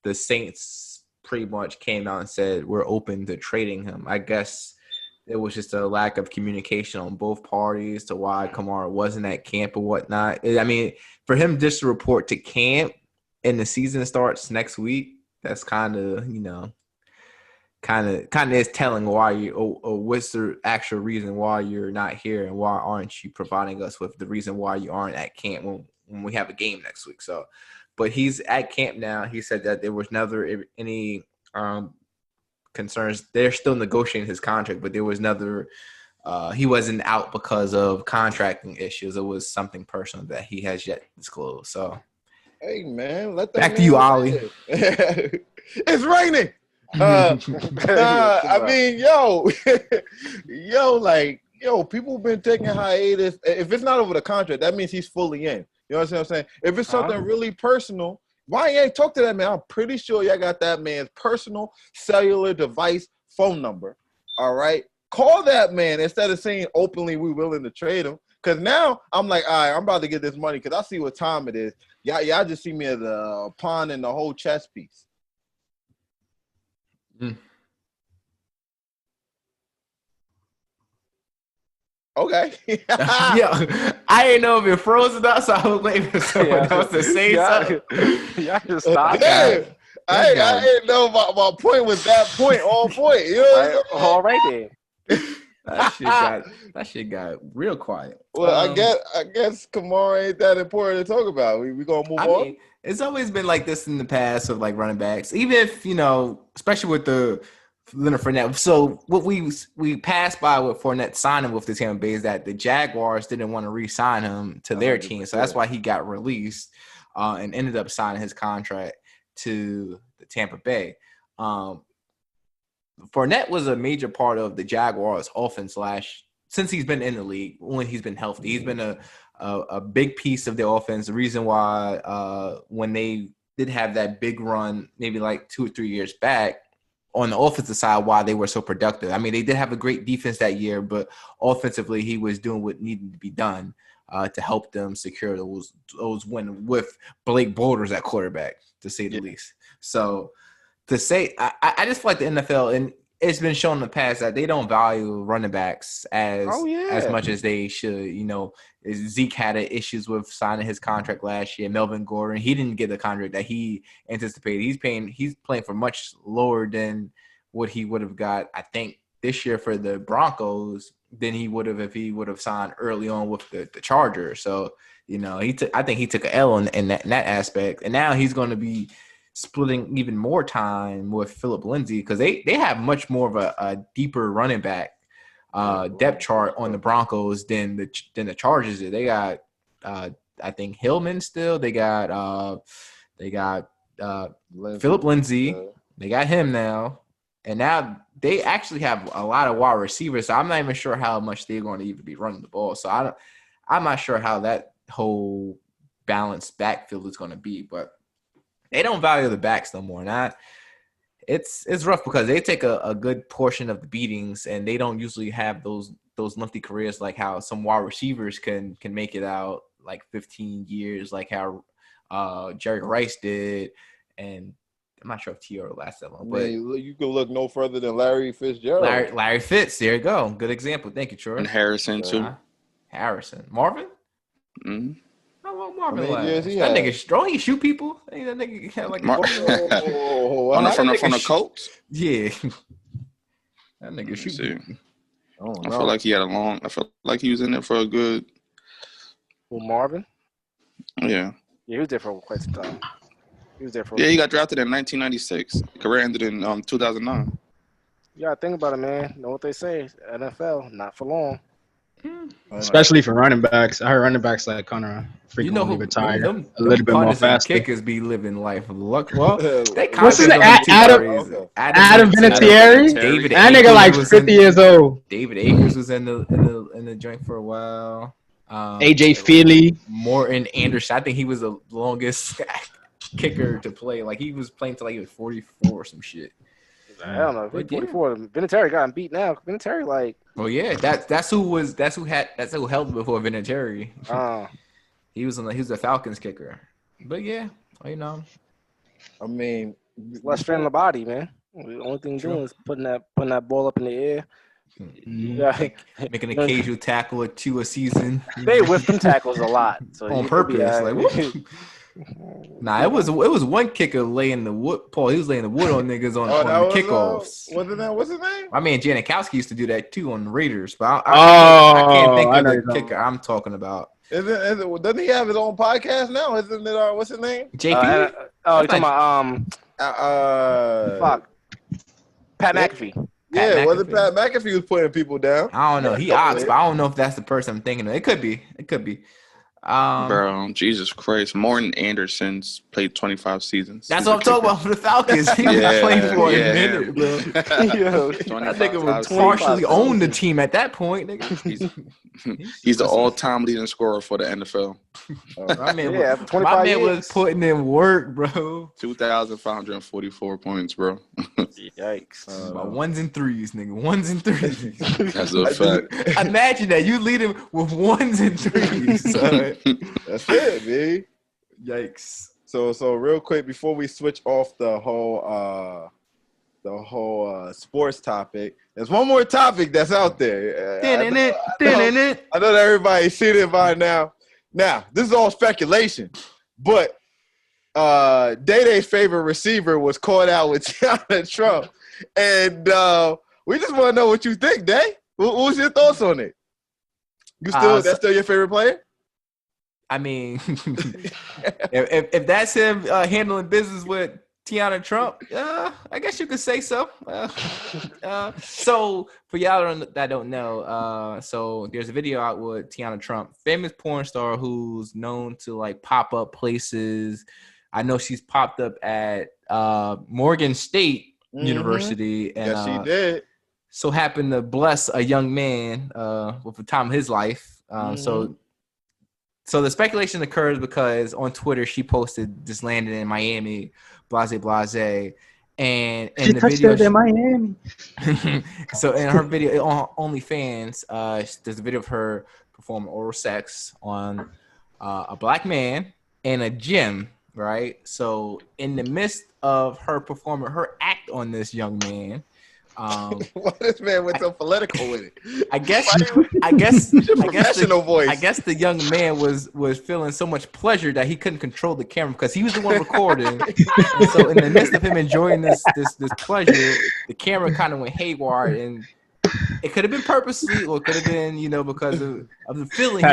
the Saints pretty much came out and said we're open to trading him. I guess it was just a lack of communication on both parties to why Kamara wasn't at camp or whatnot. I mean, for him just to report to camp and the season starts next week. That's kind of is telling why you or what's the actual reason why you're not here and why aren't you providing us with the reason why you aren't at camp when we have a game next week. So, but he's at camp now. He said that there was never any concerns. They're still negotiating his contract, but there was never he wasn't out because of contracting issues. It was something personal that he has yet disclosed. So Hey man, let that Back to you, man Ollie. live. It's raining. I mean, people been taking hiatus. If it's not over the contract, that means he's fully in. You know what I'm saying? If it's something really personal, why you ain't talk to that man? I'm pretty sure y'all got that man's personal cellular device phone number. All right, call that man instead of saying openly we willing to trade him. Because now I'm like, all right, I'm about to get this money because I see what time it is. Y'all just see me as a pawn in the whole chess piece. Okay. Yeah, I didn't know if it froze or not, so I was waiting for someone else to say something. Y'all just stop. I didn't know my point was that point on point. You know what I'm saying? All right then. That shit got real quiet. Well, I guess Kamara ain't that important to talk about. We gonna move on. Mean, it's always been like this in the past with like running backs, even if especially with the Leonard Fournette. So what we passed by with Fournette signing with the Tampa Bay is that the Jaguars didn't want to re-sign him to their team, so that's why he got released and ended up signing his contract to the Tampa Bay. Fournette was a major part of the Jaguars' offense since he's been in the league, when he's been healthy. He's been a big piece of their offense. The reason why when they did have that big run, maybe like 2 or 3 years back, on the offensive side, why they were so productive. I mean, they did have a great defense that year, but offensively, he was doing what needed to be done to help them secure those wins with Blake Bortles at quarterback, to say the least. So to say, I just feel like the NFL, and it's been shown in the past that they don't value running backs as much as they should. Zeke had issues with signing his contract last year. Melvin Gordon, he didn't get the contract that he anticipated. He's playing for much lower than what he would have got, I think, this year for the Broncos than he would have if he would have signed early on with the Chargers. So, I think he took an L in that aspect. And now he's going to be splitting even more time with Philip Lindsay because they have much more of a deeper running back depth chart on the Broncos than the Chargers did. They got I think Hillman still. They got Philip Lindsay. They got him now, and now they actually have a lot of wide receivers. So I'm not even sure how much they're going to even be running the ball. So I'm not sure how that whole balanced backfield is going to be, but they don't value the backs no more. And it's rough because they take a good portion of the beatings, and they don't usually have those lengthy careers like how some wide receivers can make it out like 15 years, like how Jerry Rice did. And I'm not sure if T.O. lasts that long. But you can look no further than Larry Fitzgerald. Larry Fitz, there you go. Good example. Thank you, Troy. And Harrison too. Marvin? Mm-hmm. How long Marvin years he that had? nigga strong. He shoot people. That nigga had like from the Colts. Yeah, that nigga shoot people. I feel like he had I felt like he was in there for a good. Well, Marvin. Yeah. Yeah, he was there for quite some time. He got drafted in 1996. Career ended in 2009. Yeah, think about it, man. Know what they say? NFL, not for long. Especially for running backs. I heard running backs like Connor frequently retire a little bit more faster. Kickers be living life of luck. Well, what's his name? Adam Vinatieri. That nigga like 50 years old. David Akers was in the joint for a while. AJ Feely, Morton Anderson. I think he was the longest kicker to play. Like he was playing till like he was 44 or some shit. I don't know. 44. Vinatieri got him beat now. Vinatieri like. Oh yeah, that's who held before Vinatieri. He was a Falcons kicker. But yeah, I mean, less strain on the body, man. The only thing doing is putting that ball up in the air. Yeah, making an occasional tackle or two a season. They whip them tackles a lot, so on purpose. Nah, it was one kicker laying the wood. Paul, he was laying the wood on niggas on kickoffs. What's his name? My man Janikowski used to do that too on the Raiders, but I can't think of the kicker I'm talking about. Doesn't he have his own podcast now? Isn't it? What's his name? JP. You're talking about Pat McAfee. Yeah, wasn't Pat McAfee was putting people down? I don't know. He ox, but I don't know if that's the person I'm thinking of. It could be. Bro, Jesus Christ. Morton Anderson's played 25 seasons. That's what I'm talking about for the Falcons. He was playing for a minute, bro. Yo, That nigga would 25 partially seasons. own the team at that point, nigga. He's the all-time leading scorer for the NFL. My man, Yeah, was, 25 my man was years. putting in work, bro. 2,544 points, bro. Yikes. About ones and threes, nigga. Ones and threes. That's a fact. Imagine that. You lead him with ones and threes, son. That's it, man. Yikes. So real quick before we switch off the whole sports topic, there's one more topic that's out there. I know that everybody's seen it by now. Now, this is all speculation, but Day-Day's favorite receiver was caught out with Teanna Trump, and we just want to know what you think, Day. What was your thoughts on it? That's still your favorite player? I mean, if that's him handling business with Teanna Trump, I guess you could say so. So for y'all that don't know, so there's a video out with Teanna Trump, famous porn star who's known to like pop up places. I know she's popped up at Morgan State University, and yes, she did. So happened to bless a young man with the time of his life. So the speculation occurs because on Twitter she posted just landed in Miami, blase, and in the video in Miami. So in her video on OnlyFans, there's a video of her performing oral sex on a black man in a gym, right? So in the midst of her performing her act on this young man, Why this man went so political with it? I guess voice. I guess the young man was feeling so much pleasure that he couldn't control the camera because he was the one recording. And so in the midst of him enjoying this pleasure, the camera kind of went haywire, and it could have been purposely, or it could have been, because of the feeling.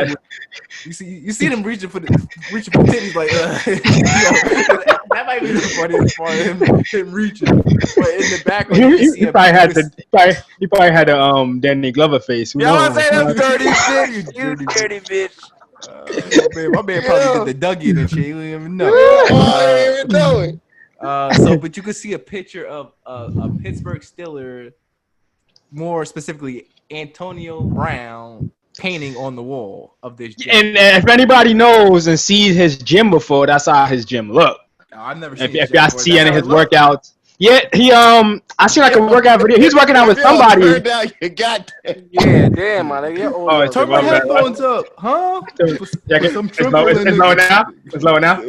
You see them reaching for titties, like that might be the funniest part of him reaching. But in the background, he probably had a Danny Glover face. Y'all want to say that's dirty shit? You dirty bitch. My man probably did the Dougie and shit. You don't even know. I don't even know it. But you could see a picture of a Pittsburgh Steeler, more specifically Antonio Brown, painting on the wall of this gym. And if anybody knows and sees his gym before, that's how his gym look. I've never seen. If y'all see any of his workouts, he I see like a workout video. He's working out with somebody. Yeah, damn, man. Oh, turn my headphones up, huh? It's low now. It's low now.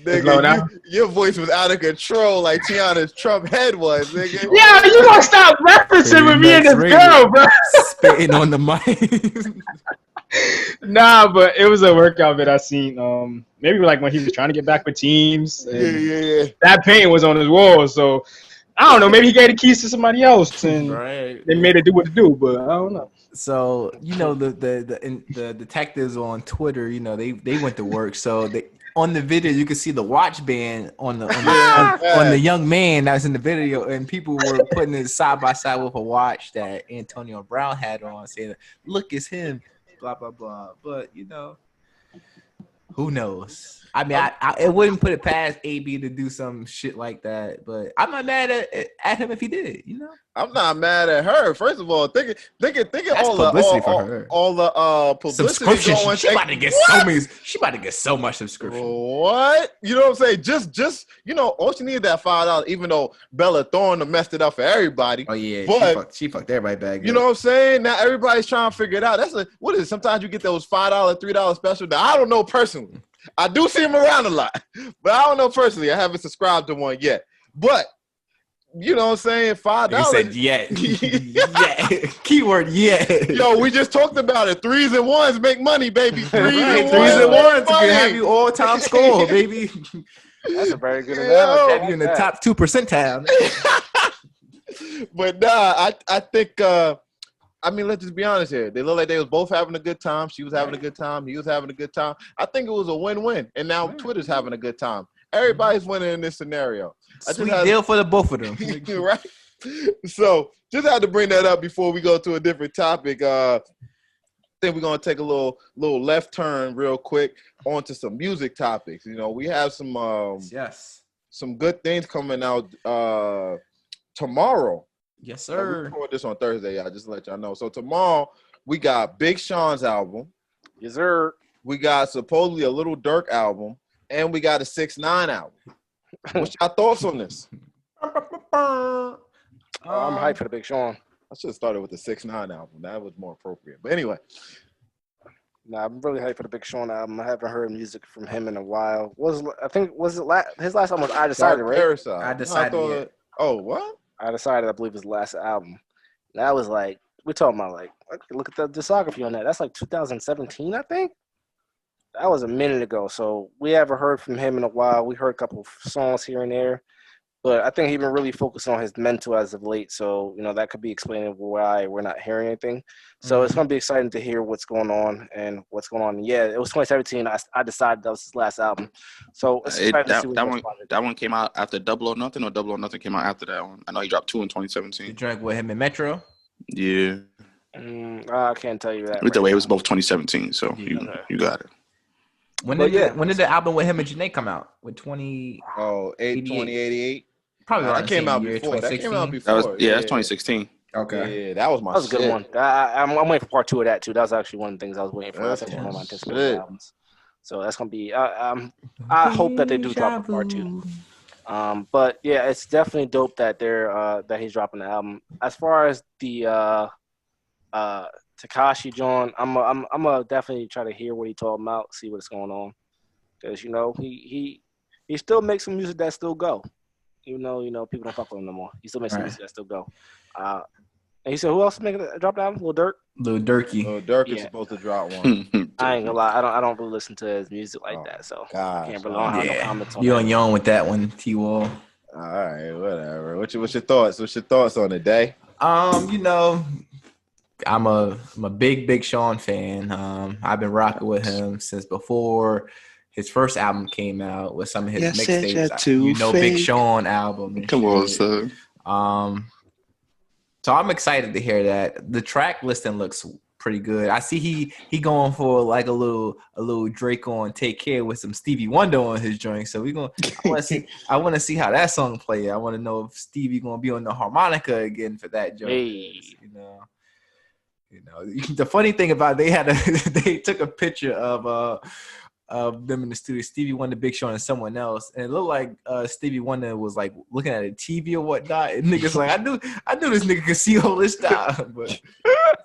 Nigga, your voice was out of control like Tiana's Trump head was, nigga. Yeah, you gonna stop referencing with me and this girl, bro. Spitting on the mic. Nah, but it was a workout that I seen. Maybe like when he was trying to get back with teams. Yeah. That paint was on his wall, so I don't know. Maybe he gave the keys to somebody else, and they made it do what it do. But I don't know. So the detectives on Twitter, they went to work. So on the video, you can see the watch band on the young man that was in the video, and people were putting it side by side with a watch that Antonio Brown had on, saying, "Look, it's him." Blah blah blah. But who knows? I mean, I wouldn't put it past AB to do some shit like that. But I'm not mad at him if he did. I'm not mad at her. First of all, think all the publicity subscription. Going. She about to get so many. She about to get so much subscription. What? You know what I'm saying? Just all she needed that $5. Even though Bella Thorne messed it up for everybody. Oh yeah, but she fucked everybody back. You know what I'm saying? Now everybody's trying to figure it out. What is it? Sometimes you get those $5, $3 special that I don't know personally. I do see him around a lot, but I don't know personally. I haven't subscribed to one yet. But you know what I'm saying? $5. You said yet. Yeah. Keyword yet. Yo, we just talked about it. 3s and 1s make money, baby. 3s and 1s can have you all-time score, baby. That's a very good analogy. Have you in the top 2 percentile. But nah, I think let's just be honest here. They look like they was both having a good time. She was having a good time. He was having a good time. I think it was a win-win. And now Twitter's having a good time. Everybody's winning in this scenario. Sweet deal for the both of them. Right? So just had to bring that up before we go to a different topic. think we're gonna take a little left turn real quick onto some music topics. You know, we have some some good things coming out tomorrow. Yes, We sir. record this on Thursday, y'all. Just to let y'all know. So tomorrow we got Big Sean's album. Yes, sir. We got supposedly a Little Durk album, and we got a 6ix9ine album. What's your thoughts on this? I'm hyped for the Big Sean. I should have started with the 6ix9ine album. That was more appropriate. But anyway. Nah, I'm really hyped for the Big Sean album. I haven't heard music from him in a while. His last album was I Decided, right? Parasite. I Decided. Oh, what? I Decided, I believe, his last album. That was like, we're talking about like, look at the discography on that. That's like 2017, I think. That was a minute ago. So we haven't heard from him in a while. We heard a couple of songs here and there. But I think he's been really focused on his mental as of late. So, you know, that could be explaining why we're not hearing anything. So It's going to be exciting to hear what's going on and what's going on. Yeah, it was 2017. I decided that was his last album. So it's exciting to see that one came out after Double or Nothing, or Double or Nothing came out after that one. I know he dropped 2 in 2017. You drank with him in Metro? Yeah. I can't tell you that. Either way, it was both 2017, so you got it. When did the album with him and Janae come out? With 20? Oh, 2088. Probably that came out before. That came out before. That's 2016. Okay. Yeah, that was my That was a good shit. one. I'm waiting for part 2 of that too. That was actually one of the things I was waiting for. That's actually one of my anticipated albums. So that's gonna be. I hope that they do drop a part 2. But yeah, it's definitely dope that that he's dropping the album. As far as the Tekashi John, I'm gonna definitely try to hear what he talking about, see what's going on, because you know he still makes some music that still go. Even though, you know, people don't fuck with him no more. He still makes some music that still go. And he said, who else is making a drop the album? Lil Durk? Lil Durky. Lil Durk is supposed to drop one. I ain't gonna lie. I don't really listen to his music like that. So I can't really have no comments on you that. on your own with that one, T-Wall. All right, whatever. What's your thoughts? What's your thoughts on it, Day? You know, I'm a big Sean fan. I've been rocking with him since before his first album came out with some of his mixtapes. You know, Big Sean album. Come on, son. So I'm excited to hear that. The track listing looks pretty good. I see he going for like a little Drake on Take Care with some Stevie Wonder on his joint. So I want to see how that song play. I want to know if Stevie gonna be on the harmonica again for that joint. Hey. You know, the funny thing about they took a picture of them in the studio, Stevie Wonder, Big Sean, and someone else, and it looked like Stevie Wonder was like looking at a TV or whatnot, and niggas like, I knew this nigga could see all this stuff, but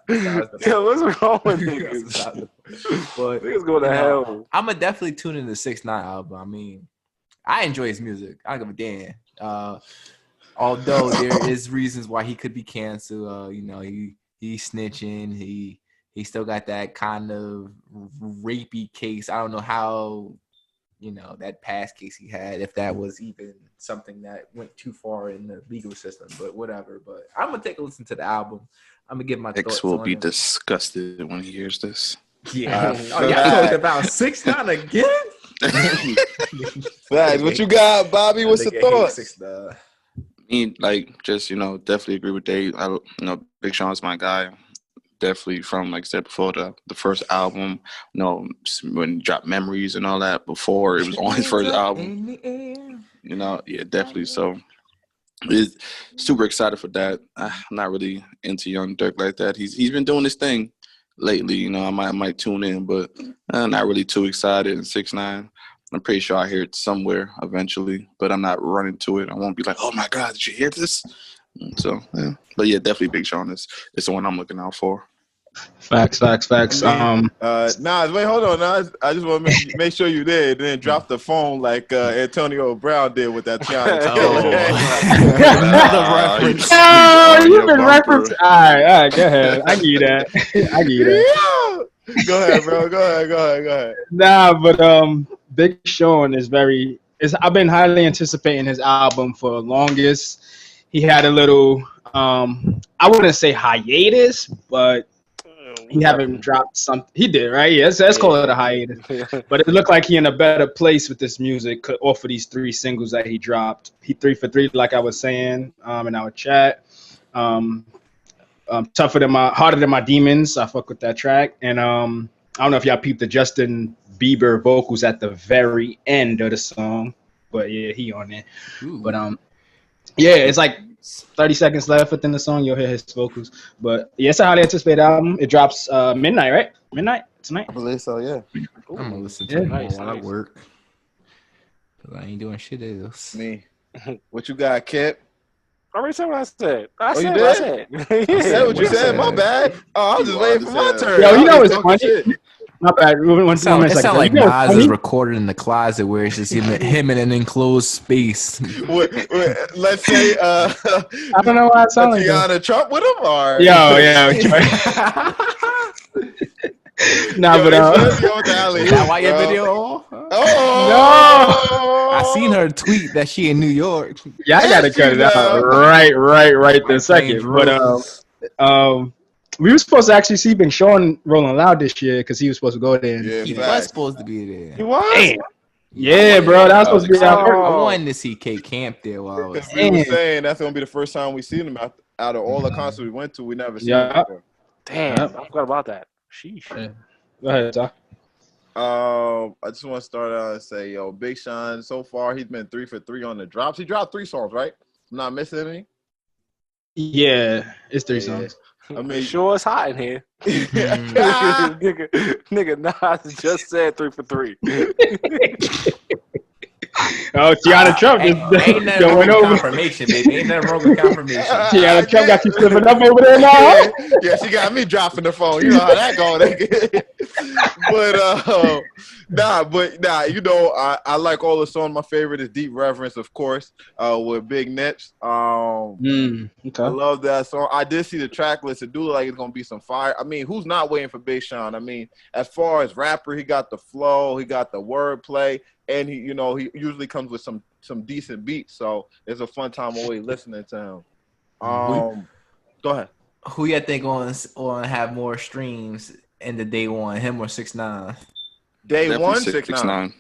yo, what's wrong with niggas? But niggas go to hell. I'ma definitely tune in the 6ix9ine album. I mean, I enjoy his music. I don't give a damn. Although there is reasons why he could be canceled. You know, he's snitching. He still got that kind of rapey case. I don't know how, you know, that past case he had, if that was even something that went too far in the legal system, but whatever. But I'm going to take a listen to the album. I'm going to give my thoughts X will on be it. disgusted when he hears this. Yeah. Y'all talking about 6ix9ine again? Right, what you got, Bobby? What's the thoughts? Me, like, just, you know, definitely agree with Dave. You know, Big Sean's my guy. Definitely from, like I said before, the first album, you know, when he dropped Memories and all that, before it was on his first album. You know, yeah, definitely. So, it's super excited for that. I'm not really into Young Durk like that. He's been doing this thing lately. You know, I might tune in, but I'm not really too excited. And 6ix9ine, I'm pretty sure I hear it somewhere eventually, but I'm not running to it. I won't be like, oh my God, did you hear this? So, yeah. But yeah, definitely Big Sean is the one I'm looking out for. Facts. Nas, wait, hold on, Nas. I just want to make sure you did, and then drop the phone like Antonio Brown did with that Teanna. Another reference. Oh, you can reference. All right, go ahead. I give you that. Go ahead, bro. Go ahead. Nah, but Big Sean I've been highly anticipating his album for the longest. He had a little, I wouldn't say hiatus, but he haven't dropped something. He did, right? Yeah, let's call it a hiatus. But it looked like he in a better place with this music off of these 3 singles that he dropped. He 3 for 3, like I was saying in our chat. Harder Than My Demons. I fuck with that track. And I don't know if y'all peeped the Justin Bieber vocals at the very end of the song, but yeah, he on there. Ooh. But yeah, it's like 30 seconds left within the song. You'll hear his vocals. But yeah, it's a highly anticipated album. It drops midnight, right? Midnight tonight. I believe so. Yeah. I'm gonna listen to Yeah. it Nice, while I nice. work. 'Cause I ain't doing shit else. Me. What you got, Kip? I already said what I said. I Oh, you said did? what I said. You said what you said. My bad. Oh, I was just waiting for my turn. Yo, you know I was it's talking funny. shit. Not bad. It sounds like You know what's Nas is funny? recorded in the closet where it's just him in an enclosed space. Let's say I don't know why it sounds like that. Teanna Trump with him, or Nah, Yo, but with the alley. Is that why your video on? Oh I seen her tweet that she in New York. yeah, I gotta cut it out right this second. But we were supposed to actually see Big Sean Rolling Loud this year because he was supposed to go there. And, Yeah, He facts. was supposed to be there. He was. Damn. Yeah, bro, that was supposed to be our first. I wanted to see K Camp there while I was. We were saying that's gonna be the first time we seen him out of all the concerts we went to. We never seen him before. Damn, I forgot about that. Sheesh. Go ahead, Doc. I just want to start out and say, yo, Big Sean, so far he's been 3 for 3 on the drops. He dropped 3 songs, right? I'm not missing any. Yeah, it's 3 songs. I mean, Sure it's hot in here. nigga, Nas just said 3 for 3. Oh, Teanna Trump Ain't nothing wrong went with over. confirmation, baby. Ain't nothing wrong with confirmation. Teanna Trump got you slipping up over there now. yeah, she got me dropping the phone. You know how that goes. But you know, I like all the songs. My favorite is Deep Reverence, of course, with Big Nips. I Okay. love that song. I did see the track list. It do look like it's gonna be some fire. I mean, who's not waiting for Big Sean? I mean, as far as rapper, he got the flow, he got the wordplay, and he usually comes with some decent beats. So it's a fun time always listening to him. Go ahead. Who you think on have more streams in the day one, him or 6ix9ine? Day Definitely one, 6ix9ine.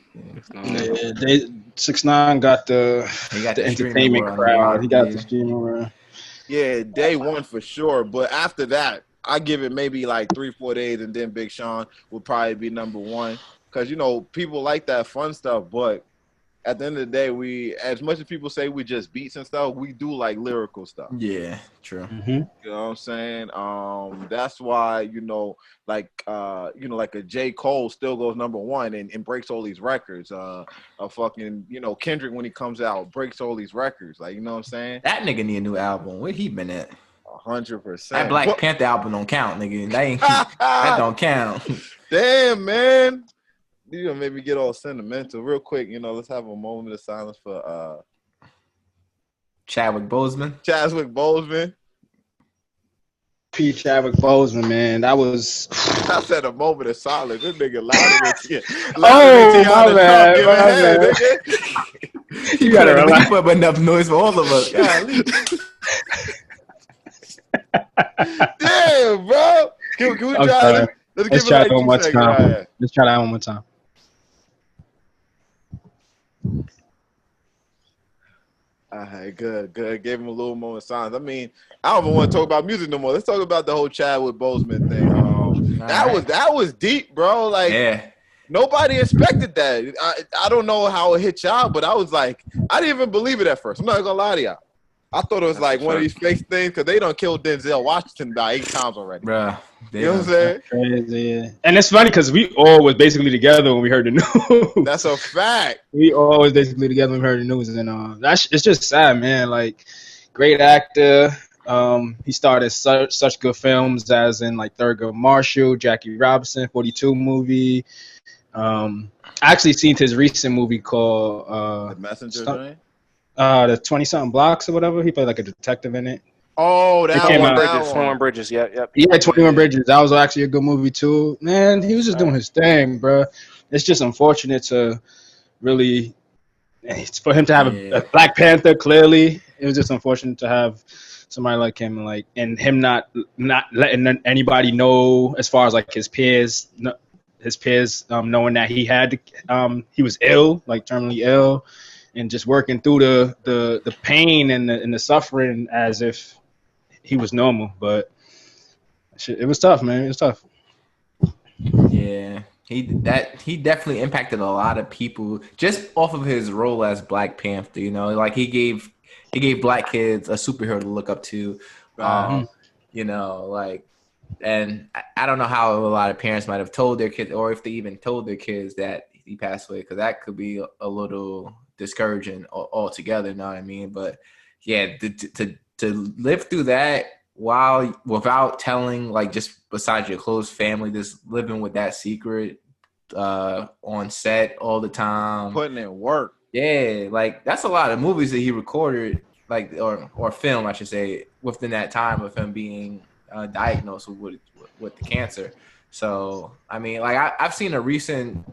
6ix9ine got the entertainment crowd. He got the streaming around. Yeah, day one for sure. But after that, I give it maybe like 3-4 days, and then Big Sean will probably be number one. Because, you know, people like that fun stuff. But at the end of the day, as much as people say we just beats and stuff, we do like lyrical stuff. Yeah, true. You know what I'm saying? That's why, like a J. Cole still goes number one and breaks all these records. A fucking, Kendrick, when he comes out, breaks all these records. Like, you know what I'm saying? That nigga need a new album. Where he been at? 100%. That Black Panther album don't count, nigga. That don't count. Damn, man. You gonna make me get all sentimental. Real quick, let's have a moment of silence for Chadwick Boseman. P. Chadwick Boseman, man, that was. I said a moment of silence. This nigga louder than Teanna. My bad. You gotta relax. Put up enough noise for all of us. Golly. Damn, bro. Can we try it? Let's try that one more time. Let's try that one more time. All right, good. Gave him a little moment of silence. I mean, I don't even want to talk about music no more. Let's talk about the whole Chadwick Boseman thing. That was deep, bro. Like, nobody expected that. I don't know how it hit y'all, but I was like, I didn't even believe it at first. I'm not gonna lie to y'all. I thought it was like one of these fake things because they done killed Denzel Washington about 8 times already. Bruh. You know what I'm saying? Crazy. And it's funny because we all was basically together when we heard the news. That's a fact. We all was basically together when we heard the news, and it's just sad, man. Like, great actor. He started such good films as in like Thurgood Marshall, Jackie Robinson, 42 movie. I actually seen his recent movie called The Messenger, right? The 20-something Blocks or whatever. He played like a detective in it. Oh, that one. 21 Bridges, yep. Yeah, 21 Bridges. That was actually a good movie too. Man, he was just doing his thing, bro. It's just unfortunate to really, for him to have a Black Panther. Clearly, it was just unfortunate to have somebody like him, and him not letting anybody know, as far as like his peers, knowing that he was ill, like terminally ill, and just working through the pain and the suffering as if he was normal. But Shit, it was tough, man. It was tough. Yeah, he definitely impacted a lot of people just off of his role as Black Panther. You know, like he gave black kids a superhero to look up to. Right. You know, like, and I don't know how a lot of parents might have told their kids, or if they even told their kids that he passed away, because that could be a little discouraging altogether. You know what I mean? But yeah, to live through that without telling, like, just besides your close family, just living with that secret on set all the time, Putting in work. yeah, like that's a lot of movies that he recorded, like, or film, I should say, within that time of him being diagnosed with the cancer. So I mean, like I've seen a recent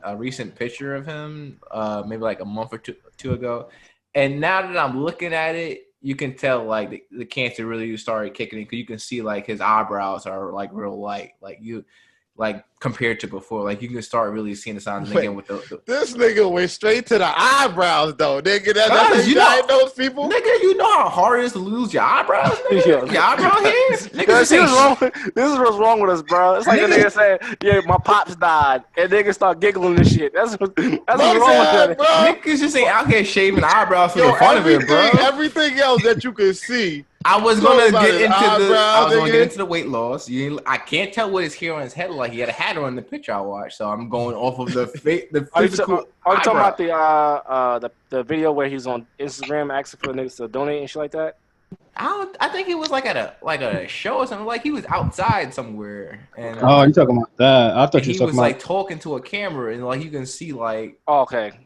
picture of him, maybe like a month or two ago, and now that I'm looking at it, you can tell like the cancer really started kicking in, because you can see like his eyebrows are like real light, like compared to before. Like you can start really seeing the signs. And again, with the This nigga went straight to the eyebrows, though. Nigga, that's how you diagnose people. Nigga, you know how hard it is to lose your eyebrows, nigga? Your eyebrow hairs? Nigga, this is what's wrong with us, bro. It's like a nigga saying, yeah, my pops died, and niggas start giggling and shit. That's what's wrong with that. Bro. Niggas just ain't out here shaving eyebrows for the fun of it, bro. Everything else that you can see. I was gonna get into the weight loss. I can't tell what his hair on his head looked like. He had a hat on in the picture I watched, so I'm going off of the physical. Are you talking about the video where he's on Instagram asking for niggas to donate and shit like that? I think he was like at a show or something. Like he was outside somewhere. And you talking about that? I thought you were talking about like talking to a camera, and like you can see like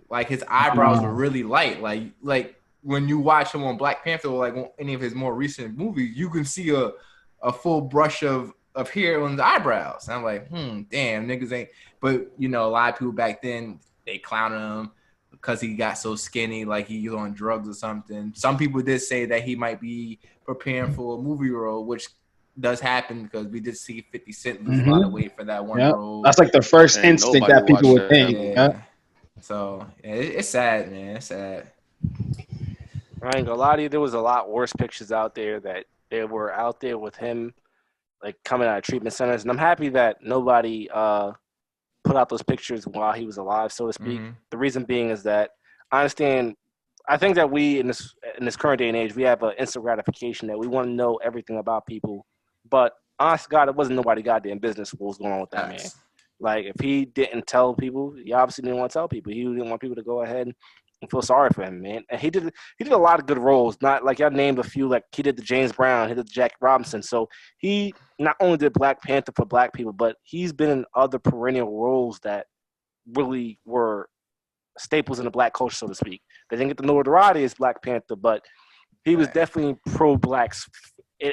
like his eyebrows were really light, like. When you watch him on Black Panther or like on any of his more recent movies, you can see a full brush of hair on his eyebrows. And I'm like, damn, niggas ain't. But you know, a lot of people back then, they clowned him because he got so skinny, like he's on drugs or something. Some people did say that he might be preparing for a movie role, which does happen because we did see 50 Cent lose a lot of weight for that one role. That's like the first instinct that people would think. Yeah. So it's sad, man. It's sad. I ain't gonna lie to you, there was a lot worse pictures out there that they were out there with him, like coming out of treatment centers. And I'm happy that nobody put out those pictures while he was alive, so to speak. The reason being is that I think that we in this current day and age, we have an instant gratification that we want to know everything about people. But honest to God, it wasn't nobody goddamn business what was going on with that man. Like if he didn't tell people, he obviously didn't want to tell people. He didn't want people to go ahead and feel sorry for him, man. And he did a lot of good roles. Not like I named a few, like he did the James Brown, he did the Jackie Robinson. So he not only did Black Panther for Black people, but he's been in other perennial roles that really were staples in the Black culture, so to speak. They didn't get the notoriety as Black Panther, but he was definitely pro-Blacks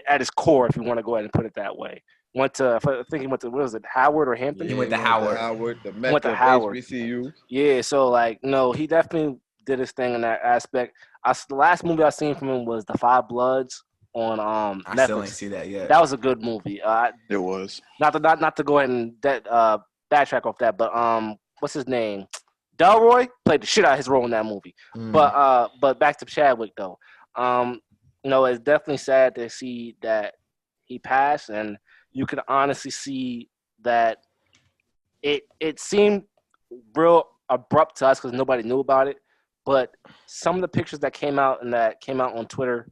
at his core, if you want to go ahead and put it that way. I think he went to, what was it, Howard or Hampton? He went to Howard. The Mecca of HBCU. Yeah, so like, no, he definitely did his thing in that aspect. The last movie I seen from him was The Five Bloods on Netflix. I still ain't see that yet. That was a good movie. It was. Not to go ahead and backtrack off that, but what's his name? Delroy played the shit out of his role in that movie. But back to Chadwick though. It's definitely sad to see that he passed, and you could honestly see that it seemed real abrupt to us because nobody knew about it. But some of the pictures that came out on Twitter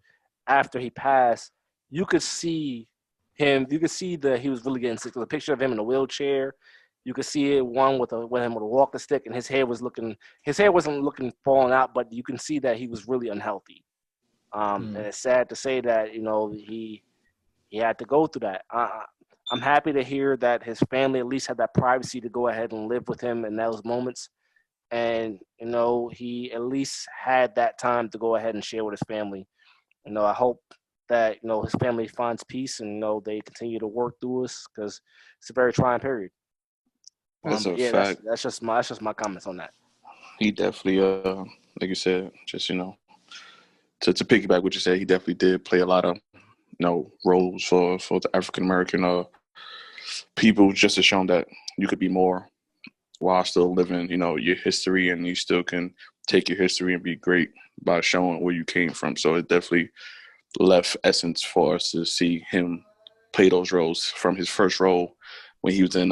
after he passed, you could see him. You could see that he was really getting sick. There was a picture of him in a wheelchair. You could see it one with him with a walking stick, and his hair wasn't looking falling out, but you can see that he was really unhealthy. And it's sad to say that he had to go through that. I'm happy to hear that his family at least had that privacy to go ahead and live with him in those moments. And, he at least had that time to go ahead and share with his family. I hope that, his family finds peace and, they continue to work through us because it's a very trying period. That's a fact. That's just my comments on that. He definitely, like you said, just, to piggyback what you said, he definitely did play a lot of, roles for the African-American people, just to show them that you could be more while still living, your history, and you still can take your history and be great by showing where you came from. So it definitely left essence for us to see him play those roles from his first role when he was in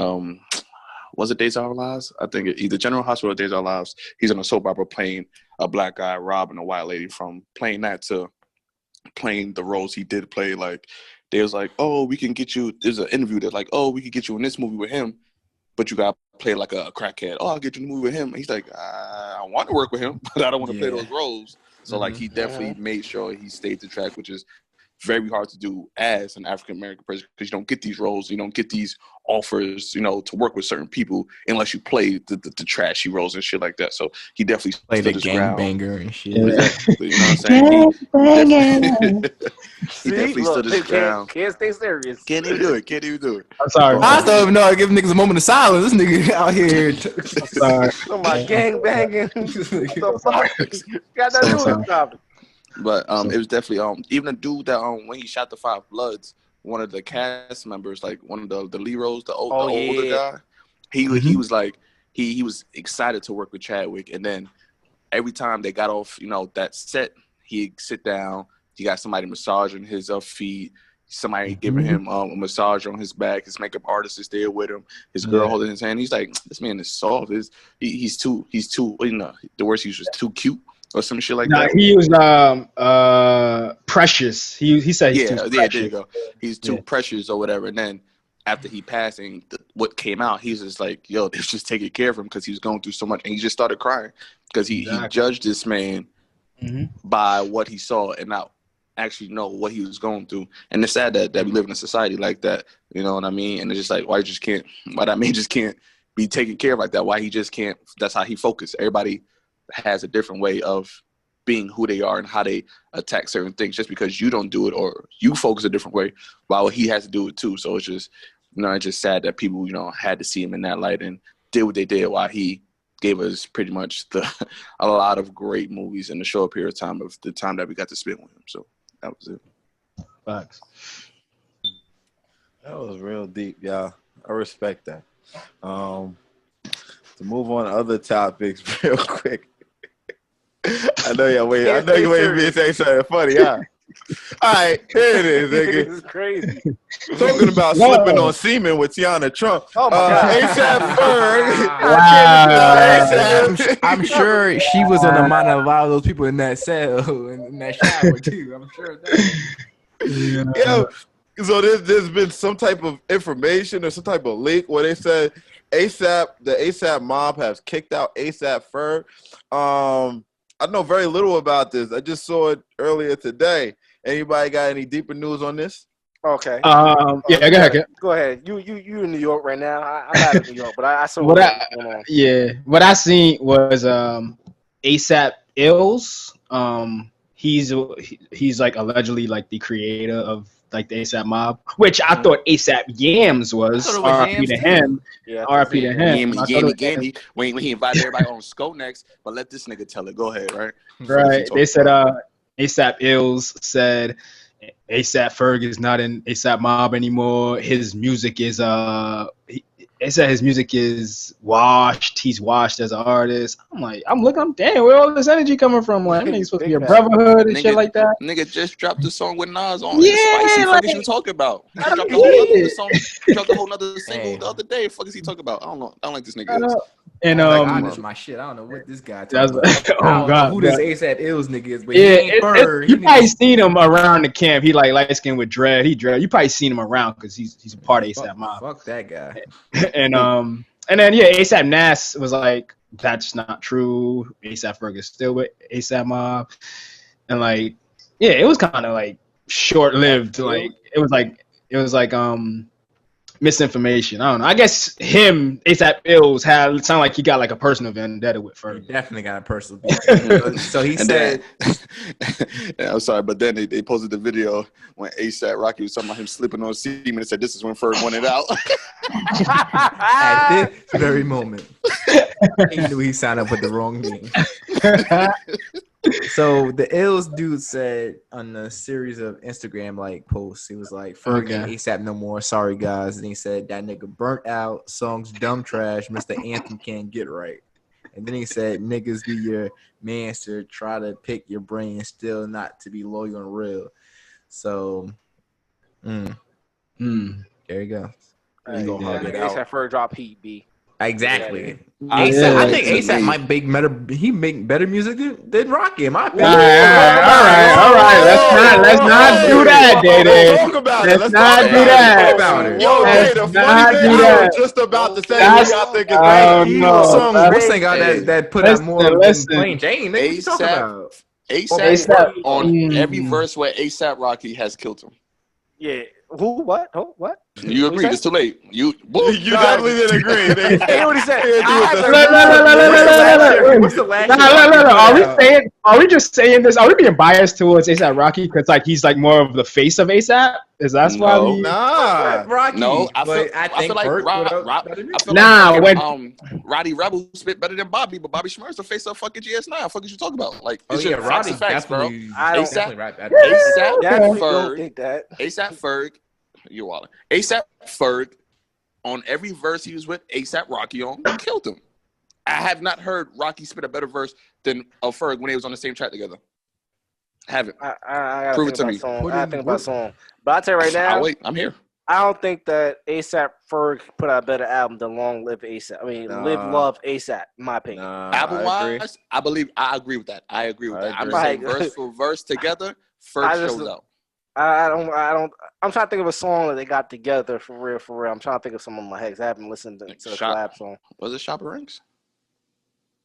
was it Days of Our Lives? I think either General Hospital or Days of Our Lives. He's in a soap opera playing a black guy robbing a white lady. From playing that to playing the roles he did play, like they was like, oh, we can get you. There's an interview that's like, oh, we can get you in this movie with him, but you got to play like a crackhead. Oh, I'll get you in the movie with him. And he's like, I want to work with him, but I don't want to play those roles. So like he definitely made sure he stayed the track, which is very hard to do as an African American person because you don't get these roles, you don't get these offers, you know, to work with certain people unless you play the trashy roles and shit like that. So he definitely Played stood a his ground. gangbanger and shit. Exactly, you know what I'm saying? He definitely stood his ground. Can't stay serious. Can't even do it. I'm sorry. I still even know I give niggas a moment of silence. This nigga out here. I'm sorry. Oh my gang banging. What the fuck? Got nothing to do with this topic. But it was definitely even the dude that when he shot the 5 Bloods, one of the cast members, like one of the Leros, the older guy, he was like he was excited to work with Chadwick, and then every time they got off, you know, that set, he'd sit down, he got somebody massaging his feet, somebody giving him a massage on his back, his makeup artist is there with him, his girl holding his hand. He's like, this man is soft. He's too you know, the worst use was too cute. Or some shit like that. He was precious. He said he's too precious. There you go. He's too precious or whatever. And then after he passing, what came out, he's just like, yo, they was just taking care of him because he was going through so much, and he just started crying because he judged this man by what he saw and not actually know what he was going through. And it's sad that we live in a society like that. You know what I mean? And it's just like, why that man just can't be taken care of like that? Why he just can't? That's how he focused. Everybody has a different way of being who they are and how they attack certain things. Just because you don't do it or you focus a different way, while he has to do it too. So it's just, you know, it's just sad that people, you know, had to see him in that light and did what they did while he gave us pretty much a lot of great movies in a short period of time of the time that we got to spend with him. So that was it. Facts. That was real deep, y'all. I respect that. To move on to other topics real quick. I know you're waiting. I know you're waiting for me to say something funny, huh? All right, here it is, nigga. This is crazy. Talking about slipping on semen with Teanna Trump. Oh my God. ASAP Ferg. Wow. I'm sure she was on the mind of a lot of those people in that cell in that shower too. I'm sure of that. Yeah. So there's been some type of information or some type of leak where they said the ASAP mob has kicked out ASAP Ferg. I know very little about this. I just saw it earlier today. Anybody got any deeper news on this? Okay. Yeah, go ahead. Go ahead. You in New York right now. I'm not in New York, but I saw what I seen was ASAP Ills. He's like allegedly like the creator of like the ASAP mob, which I thought ASAP Yams was. RIP to him. Yeah, RIP to him. When he invited everybody on Sco next, but let this nigga tell it. Go ahead, right? Right. They said ASAP Ills said ASAP Ferg is not in ASAP mob anymore. His music is they said his music is washed. He's washed as an artist. I'm looking, damn, where all this energy coming from? Like, he's supposed to be a brotherhood and shit like that. Nigga just dropped the song with Nas on. Yeah, Spicy. like, Fuck is you talking about? He dropped a whole other song. Dropped a whole other single the other day. Fuck is he talking about? I don't know. I don't like this nigga. And honest my shit. I don't know what this guy talking about. Oh God, who this ASAP Ills nigga is? But you probably seen him around the camp. He like light skin with dread. You probably seen him around because he's a part of ASAP mob. Fuck that guy. And then ASAP Nas was like, that's not true. ASAP Ferg is still with ASAP mob, and like, yeah, it was kind of like short lived. Like it was like misinformation. I don't know. I guess him, ASAP Ills, sound like he got like a personal vendetta with Ferg. He definitely got a personal vendetta. So he said, yeah, I'm sorry, but then they posted the video when ASAP Rocky was talking about him slipping on semen and said, this is when Ferg won it out. At this very moment, he knew he signed up with the wrong name. So the Ills dude said on a series of Instagram like posts, he was like, Ferg and ASAP no more. Sorry guys. And he said that nigga burnt out, songs dumb trash, Mr. Anthem can't get right. And then he said niggas do your manster, try to pick your brain, still not to be loyal and real. So There you go. You gonna hug it out. ASAP Ferg drop heat, B. Exactly. I think ASAP might make better music than Rocky, in my All opinion. right. Let's not do that, Dede. Talk about it. Let's not do that. Yo, Let's the funny not thing, do I that. was just about to say That's- y'all think it's Oh, better. no. What song That's- got that put out more than listen. Plain Jane? Nigga, what you talking about? ASAP on Mm. every verse where ASAP Rocky has killed him. Yeah. Who? What? Who? What? You agreed? It's too late. You definitely didn't agree. Nigga. Hey, what he said? What's the last? Are we just saying this? Are we being biased towards ASAP Rocky because like he's like more of the face of ASAP? Is that why we? Nah. Rocky. No, I but feel like Roddy Rebel spit better than Bobby, but Bobby Shmurda's the face of fucking GS9. Fuck is you talking about? Like, it's just Roddy facts, bro. I don't ASAP don't think that. ASAP Ferg, you're wilding. ASAP Ferg, on every verse he was with ASAP Rocky on, killed him. I have not heard Rocky spit a better verse than Ferg when they was on the same track together. Haven't. I Prove it to me. I think about song. But I'll tell you right now. Wait, I'm here. I don't think that ASAP Ferg put out a better album than Long Live ASAP. I mean, Live Love ASAP, in my opinion. Album-wise, I agree with that. I agree with that. I'm saying verse for verse together, Ferg shows out. I don't. I'm trying to think of a song that they got together for real. I'm trying to think of some of my heads. I haven't listened to the collab song. Was it Shopper Ranks?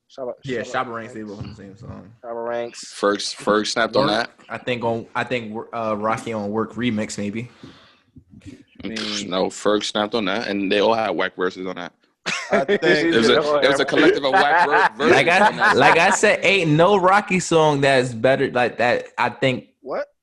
Shopper Ranks. They both on the same song. Shopper Ranks. Ferg snapped on that. I think Rocky on Work remix maybe. No, Ferg snapped on that, and they all had whack verses on that. I think it was a collective of whack verses. Like I said, ain't no Rocky song that's better like that. I think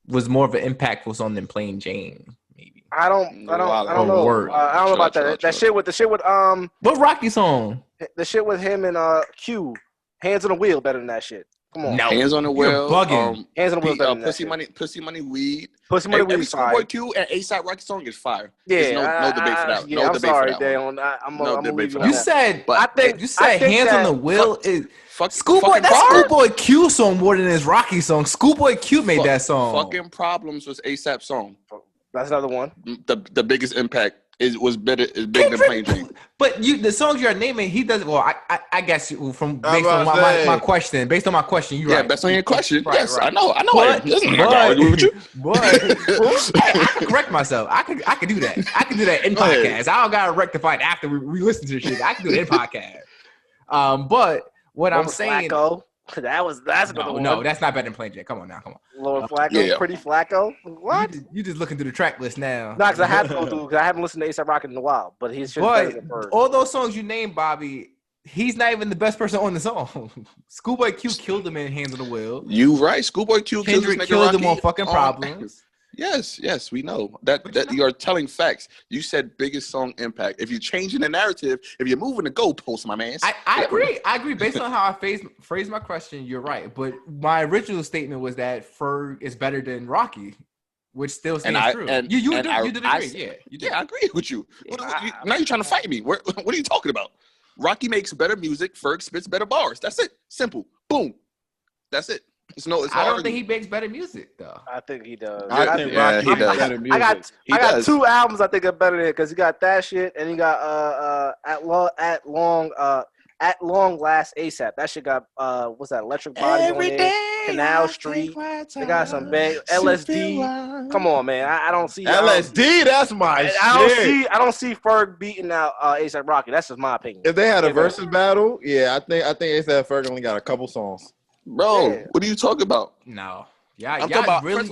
was more of an impactful song than Plain Jane. Maybe I don't know. I don't know about that. That shit with what Rocky song? The shit with him and Q. Hands on the Wheel better than that shit. Come on. No. Hands on the Wheel. You're bugging. Hands on the Wheel better than Pussy that Money, Pussy Money, Weed. Pussy Money, Weed. Every Schoolboy Q and ASAP Rocky song is fire. Yeah. There's no debate for that. Yeah, No I'm debate sorry, for that one. I'm debate for You that. said, But I think Hands on the Wheel is Schoolboy. That's bar? Schoolboy Q song more than his Rocky song. Schoolboy Q made that song. Fucking Problems was ASAP song. That's another one. The biggest impact was bigger than Plain Jane. But the songs you're naming, he doesn't. Well, I guess based on my question, you're right. Based on your question, right, yes, right. I know. I'm not gonna argue with you. But I can correct myself. I can do that. I can do that in podcast. I don't gotta rectify it after we listen to the shit. I can do it in podcast. But what I'm saying. Flacco. That's another one. No, that's not better than Plain Jane. Come on. Lord Flacco, Pretty Flacco. What? You just looking through the track list now. No, because I have to go through because I haven't listened to A$AP Rocky in a while. But he's just better than Ferg. All those songs you named, Bobby, he's not even the best person on the song. Schoolboy Q killed him in Hands on the Wheel. You right. Schoolboy Q Kendrick killed him on fucking Problems. Yes, we know that you are telling facts. You said biggest song impact. If you're changing the narrative, if you're moving the goalposts, my man. I agree. Based on how I phrased my question, you're right. But my original statement was that Ferg is better than Rocky, which still stands true. You did agree. I agree with you. Now you're trying to fight me. What are you talking about? Rocky makes better music. Ferg spits better bars. That's it. Simple. Boom. That's it. I don't think he makes better music though. I think he does. I think Rocky does better music. I got two albums I think are better than it because he got that shit and he got at long last ASAP. That shit got what's that? Electric Body Every on day it. Canal Street. They got some bang LSD. Come on, man. I don't see LSD. That's my shit. I don't see Ferg beating out A$AP Rocky. That's just my opinion. If they had a versus battle, I think A$AP Ferg only got a couple songs. Bro, what are you talking about? No. Y'all really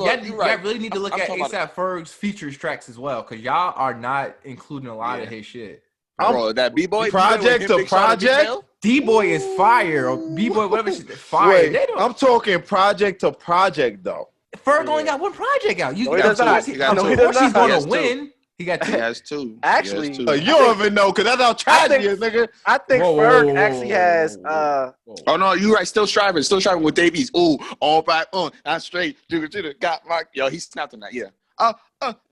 need to look at A$AP Ferg's features tracks as well, because y'all are not including a lot of his shit. Bro, that B-Boy project to project. D-Boy is fire, or B-Boy, whatever shit, fire. Wait, I'm talking project to project though. Ferg only got one project out. He does not. He's going to win. He got two. He has two. Actually, you don't even know because that's how tragic is, nigga. I think Ferg actually has. Oh no, you right. Still striving with Davies. Ooh, all back on. I'm straight. Got my he snapped on that. Yeah. I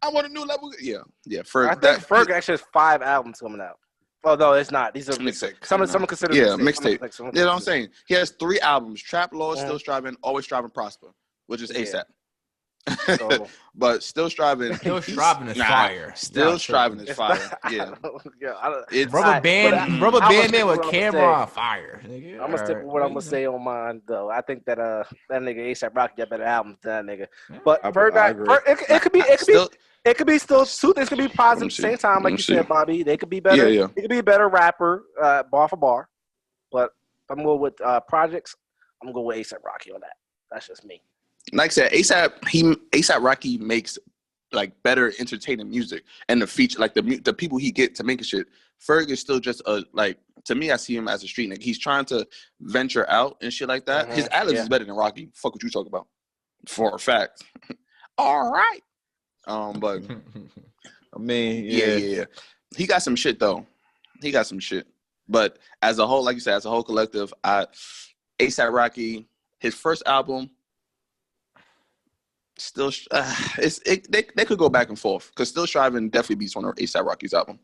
want a new level. Yeah. Ferg. I think Ferg actually has 5 albums coming out. Oh no, it's not. These are mixtape. Some consider mixtape. You know what I'm saying? He has 3 albums: Trap Law, Still Striving, Always Striving, Prosper, which is ASAP. So, but still striving. Still striving is fire. Still striving is fire. Yeah. It's Rubber band man with camera on fire. I'm gonna stick with what I'm gonna say on mine though. I think that that nigga ASAP Rocky got better albums than that nigga. But it could be still two things could be positive at the same time, like you said, Bobby. They could be better. Yeah. They could be a better rapper, bar for bar. But if I'm going with projects, I'm gonna go with ASAP Rocky on that. That's just me. Like I said, ASAP Rocky makes like better entertaining music, and the feature, like the people he get to make shit. Ferg is still just to me, I see him as a street nigga. He's trying to venture out and shit like that. His ad-libs is better than Rocky. Fuck what you talking about, for a fact. All right. But I mean, yeah. He got some shit though. He got some shit. But as a whole, like you said, as a whole collective, ASAP Rocky, his first album, still, they could go back and forth because Still Striving definitely beats one of ASAP Rocky's album.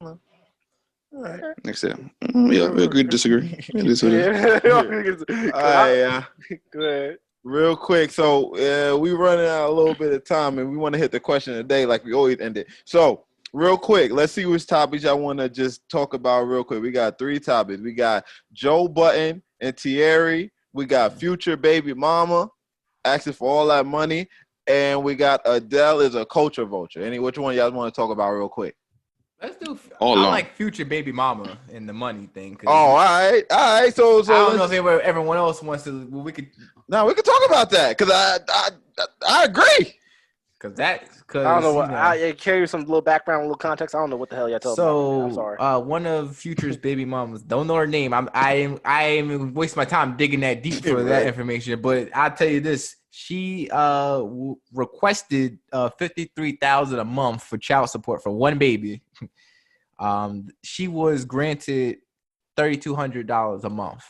All right. Next year. Yeah, we agree to disagree. Go ahead. Real quick, so we running out a little bit of time, and we want to hit the question of the day like we always end it. So, real quick, let's see which topics I want to just talk about real quick. We got 3 topics. We got Joe Budden and Thierry. We got Future Baby Mama asking for all that money, and we got Adele is a culture vulture. Which one y'all want to talk about real quick? Let's do. I like Future Baby Mama and the money thing. All right. So I don't know if everyone else wants to. Well, we could. No, we can talk about that because I agree. Because I don't know what. I carry some little background, a little context. I don't know what the hell y'all talking about. I'm sorry. One of Future's baby mamas, don't know her name. I am wasting my time digging that deep for that information. But I'll tell you this: she requested $53,000 a month for child support for one baby. She was granted $3,200 a month.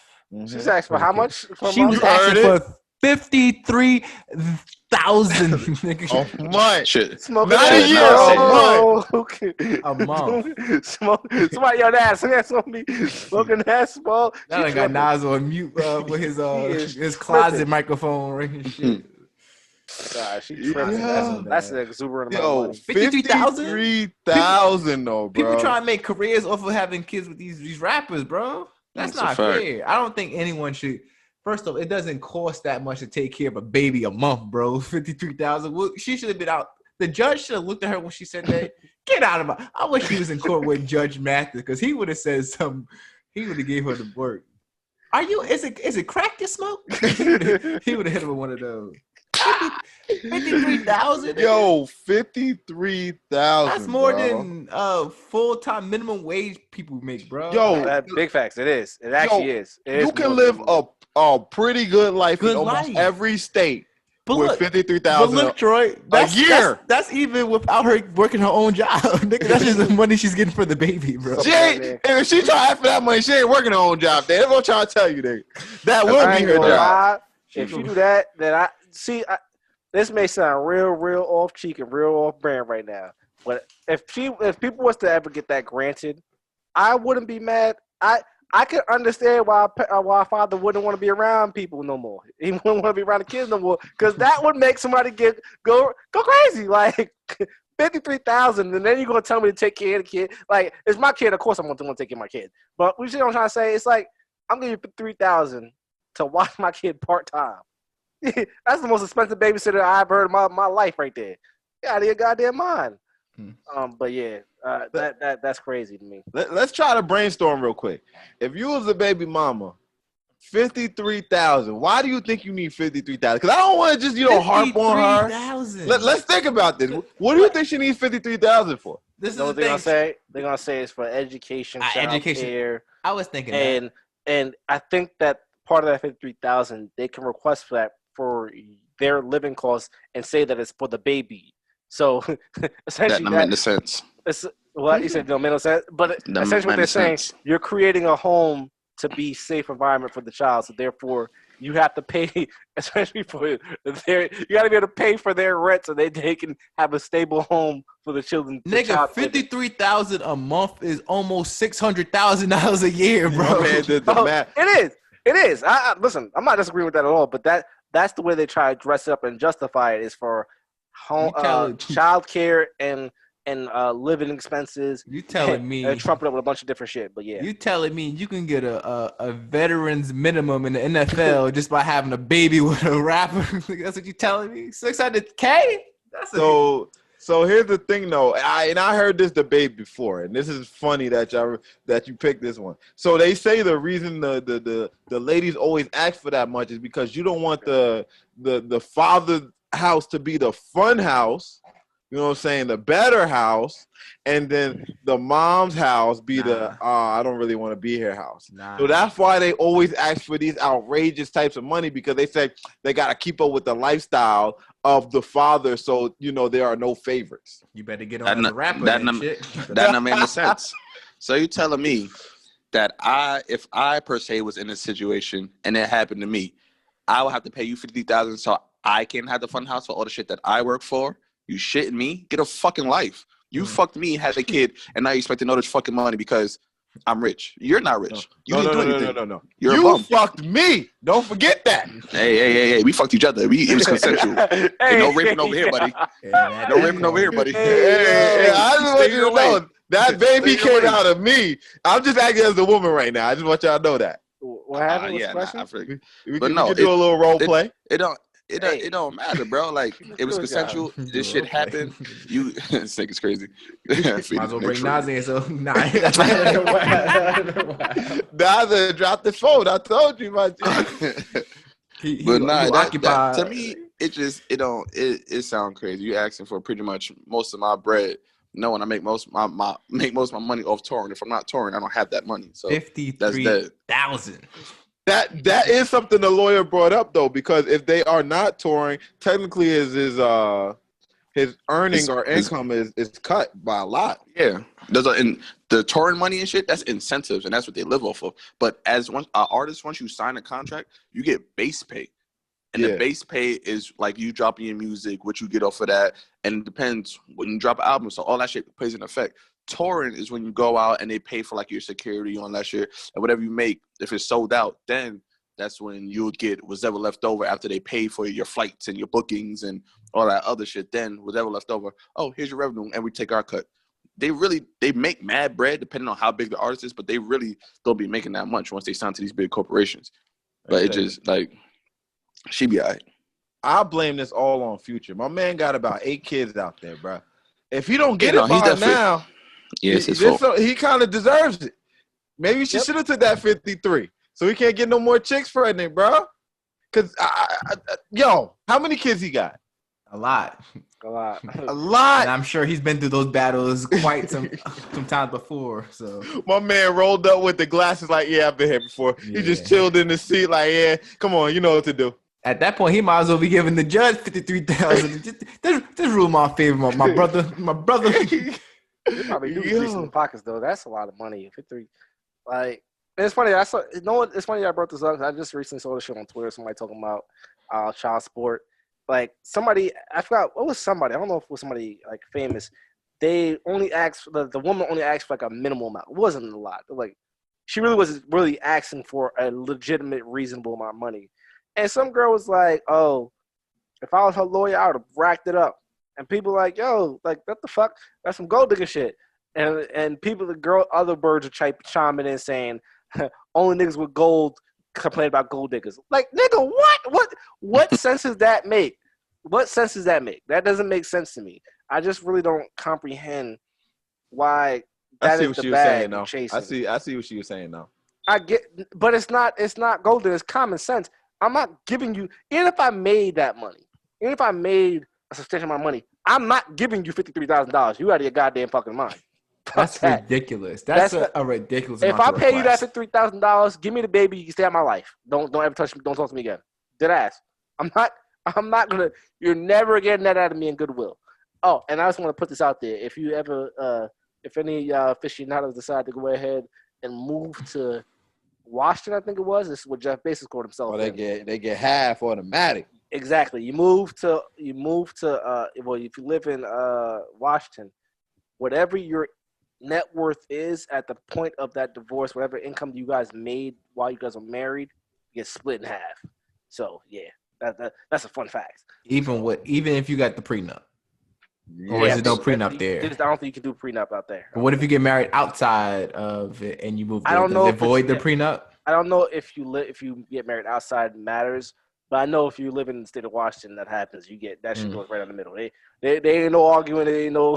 She's asked for how much? She was asking for $53,000. Oh my shit! Smoking not a year, a month. Somebody yelled ass. That's on me. Smoking ass ball. That I got Nas on mute with his closet microphone ringing shit. God, she tripping. That's an exuberant amount of money. 53,000 though, bro. People try to make careers off of having kids with these rappers, bro. That's not fair. I don't think anyone should. First of all, it doesn't cost that much to take care of a baby a month, bro. 53,000. Well, she should have been out. The judge should have looked at her when she said that. Get out of my. I wish he was in court with Judge Mathis because he would have said something. He would have gave her the work. Is it crack you smoke? He would have hit her with one of those. 53,000. Yo, 53,000. That's more than full-time minimum wage people make, bro. Yo, big facts. It is. It actually is. You can live a pretty good life in almost every state with 53,000. But look, Troy, a year. That's even without her working her own job. Nigga, that's just the money she's getting for the baby, bro. If she try to ask for that money, she ain't working her own job. They're gonna try to tell you that will be her job. If you do that, then I see. This may sound real off cheek and real off brand right now, but if people was to ever get that granted, I wouldn't be mad. I could understand why a father wouldn't want to be around people no more. He wouldn't want to be around the kids no more because that would make somebody go crazy. Like 53,000, and then you're gonna tell me to take care of the kid. Like it's my kid, of course I'm gonna take care of my kid. But you see what I'm trying to say? It's like I'm giving you 3,000 to watch my kid part time. That's the most expensive babysitter I've heard in my life right there. Get out of your goddamn mind. But yeah, that's crazy to me. Let's try to brainstorm real quick. If you was a baby mama, 53,000. Why do you think you need 53,000? Because I don't want to just harp on her. Let's think about this. What do you think she needs 53,000 for? This is what they're gonna say. They're gonna say it's for education, care. I was thinking and I think that part of that 53,000 they can request for that for their living costs and say that it's for the baby. So essentially, that makes sense. What you said don't make no sense, but essentially what they're saying, you're creating a home to be safe environment for the child. So therefore, you have to pay, especially for their, you got to be able to pay for their rent so they can have a stable home for the children. Nigga, 53,000 a month is almost $600,000 a year, bro. Man, the math. It is. It is. Listen, I'm not disagreeing with that at all, but that's the way they try to dress up and justify it is for home, child care and living expenses. You telling me and trump it up with a bunch of different shit, but yeah. You telling me you can get a veteran's minimum in the NFL just by having a baby with a rapper? That's what you telling me? $600K? So here's the thing, though. I heard this debate before, and this is funny that you picked this one. So they say the reason the ladies always ask for that much is because you don't want the father house to be the fun house. You know what I'm saying? The better house, and then the mom's house be the I don't really want to be here house. So that's why they always ask for these outrageous types of money, because they say they got to keep up with the lifestyle of the father, so there are no favorites. You better get on the rapper. That don't make no sense. So you telling me that if I per se was in a situation and it happened to me, I would have to pay you $50,000 so I can have the fun house for all the shit that I work for? You shitting me? Get a fucking life. You fucked me, had a kid, and now you expect all this fucking money because I'm rich. You're not rich. You didn't do anything. No. You're you a bum. Fucked me. Don't forget that. Hey. We fucked each other. It was consensual. Hey, no raping over here, buddy. No raping over here, buddy. Hey, I just want you to know that baby came out of me. I'm just acting as a woman right now. I just want y'all to know that. What happened? We can do a little role play. It don't matter, bro. Like, it was consensual. This shit happened. This nigga's crazy. Might as well bring Nas in, so Nas dropped the phone. I told you, my G. To me, it sounds crazy. You asking for pretty much most of my bread. Knowing I make most of my money off touring. If I'm not touring, I don't have that money. So $53,000. That is something the lawyer brought up, though, because if they are not touring, technically his earning or income is cut by a lot. Yeah, and the touring money and shit, that's incentives, and that's what they live off of. But as an artist, once you sign a contract, you get base pay, and the base pay is like you dropping your music, what you get off of that, and it depends when you drop an album. So all that shit plays an effect. Touring is when you go out and they pay for like your security on that shit, and whatever you make, if it's sold out, then that's when you'll get whatever left over after they pay for your flights and your bookings and all that other shit. Then whatever left over, oh, here's your revenue, and we take our cut. They make mad bread depending on how big the artist is, but they really don't be making that much once they sign to these big corporations. But it just like she be all right. I blame this all on Future. My man got about 8 kids out there, bro. If he don't get it by now. Yeah, it's his fault. He kind of deserves it. Maybe she should have took that 53, so he can't get no more chicks pregnant, bro. Cause how many kids he got? A lot. And I'm sure he's been through those battles quite some times before. So my man rolled up with the glasses, like, I've been here before. Yeah. He just chilled in the seat, like, come on, you know what to do. At that point, he might as well be giving the judge $53,000. Just rule my favor, my brother. They probably do grease in the pockets, though. That's a lot of money. 53, like, it's funny. It's funny I brought this up. I just recently saw this shit on Twitter. Somebody talking about child support. Like, somebody, I forgot what was somebody. I don't know if it was somebody like famous. They only asked the woman only asked for like a minimal amount. It wasn't a lot. Like, she really was really asking for a legitimate, reasonable amount of money. And some girl was like, "Oh, if I was her lawyer, I would have racked it up." And people like, yo, like, what the fuck? That's some gold digger shit. And other birds are chiming in saying, only niggas with gold complain about gold diggers. Like, nigga, what sense does that make? What sense does that make? That doesn't make sense to me. I just really don't comprehend why that is the bag of chasing. I see what she was saying now. I get, but it's not gold digger. It's common sense. I'm not giving you, even if I made that money, even if I made a substantial amount of money, I'm not giving you $53,000. You out of your goddamn fucking mind. That's ridiculous. That's a ridiculous. If I pay you that $53,000, give me the baby. You can stay out of my life. Don't ever touch me. Don't talk to me again. Dead ass. I'm not gonna. You're never getting that out of me in goodwill. Oh, and I just want to put this out there. If you ever, if any aficionados decide to go ahead and move to Washington, I think it was. This is what Jeff Bezos called himself. Oh, they get half automatic. Exactly. You move to well, if you live in Washington, whatever your net worth is at the point of that divorce, whatever income you guys made while you guys were married, gets split in half. So yeah, that's a fun fact. Even if you got the prenup, or is it no prenup there? I don't think you can do prenup out there. But what if you get married outside of it and you move? I don't know Does it if void the prenup? I don't know if you get married outside matters, but I know if you live in the state of Washington, that happens. You get that shit goes right in the middle. They ain't no arguing. They ain't no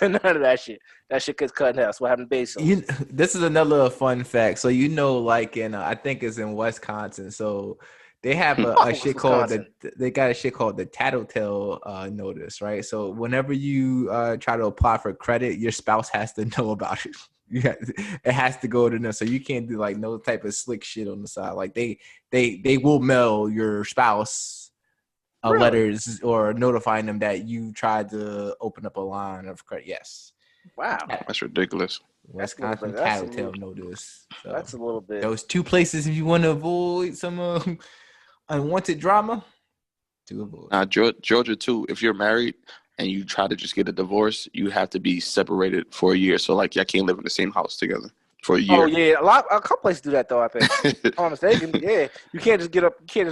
none of that shit. That shit gets cut in half. That's what happened to Bezos. This is another fun fact. So like in I think it's in Wisconsin. So they have a shit called they got a shit called the tattletale notice, right? So whenever you try to apply for credit, your spouse has to know about it. It has to go to them, so you can't do like no type of slick shit on the side. Like they will mail your spouse letters or notifying them that you tried to open up a line of credit. Yes. Wow, that's ridiculous. Wisconsin tattletale notice. So that's a little bit. Those two places, if you want to avoid some unwanted drama, to avoid. Georgia too. If you're married and you try to just get a divorce, you have to be separated for a year. So like y'all can't live in the same house together for a year. Oh yeah, a couple places do that though. I think. If I'm mistaken. Yeah, you can't just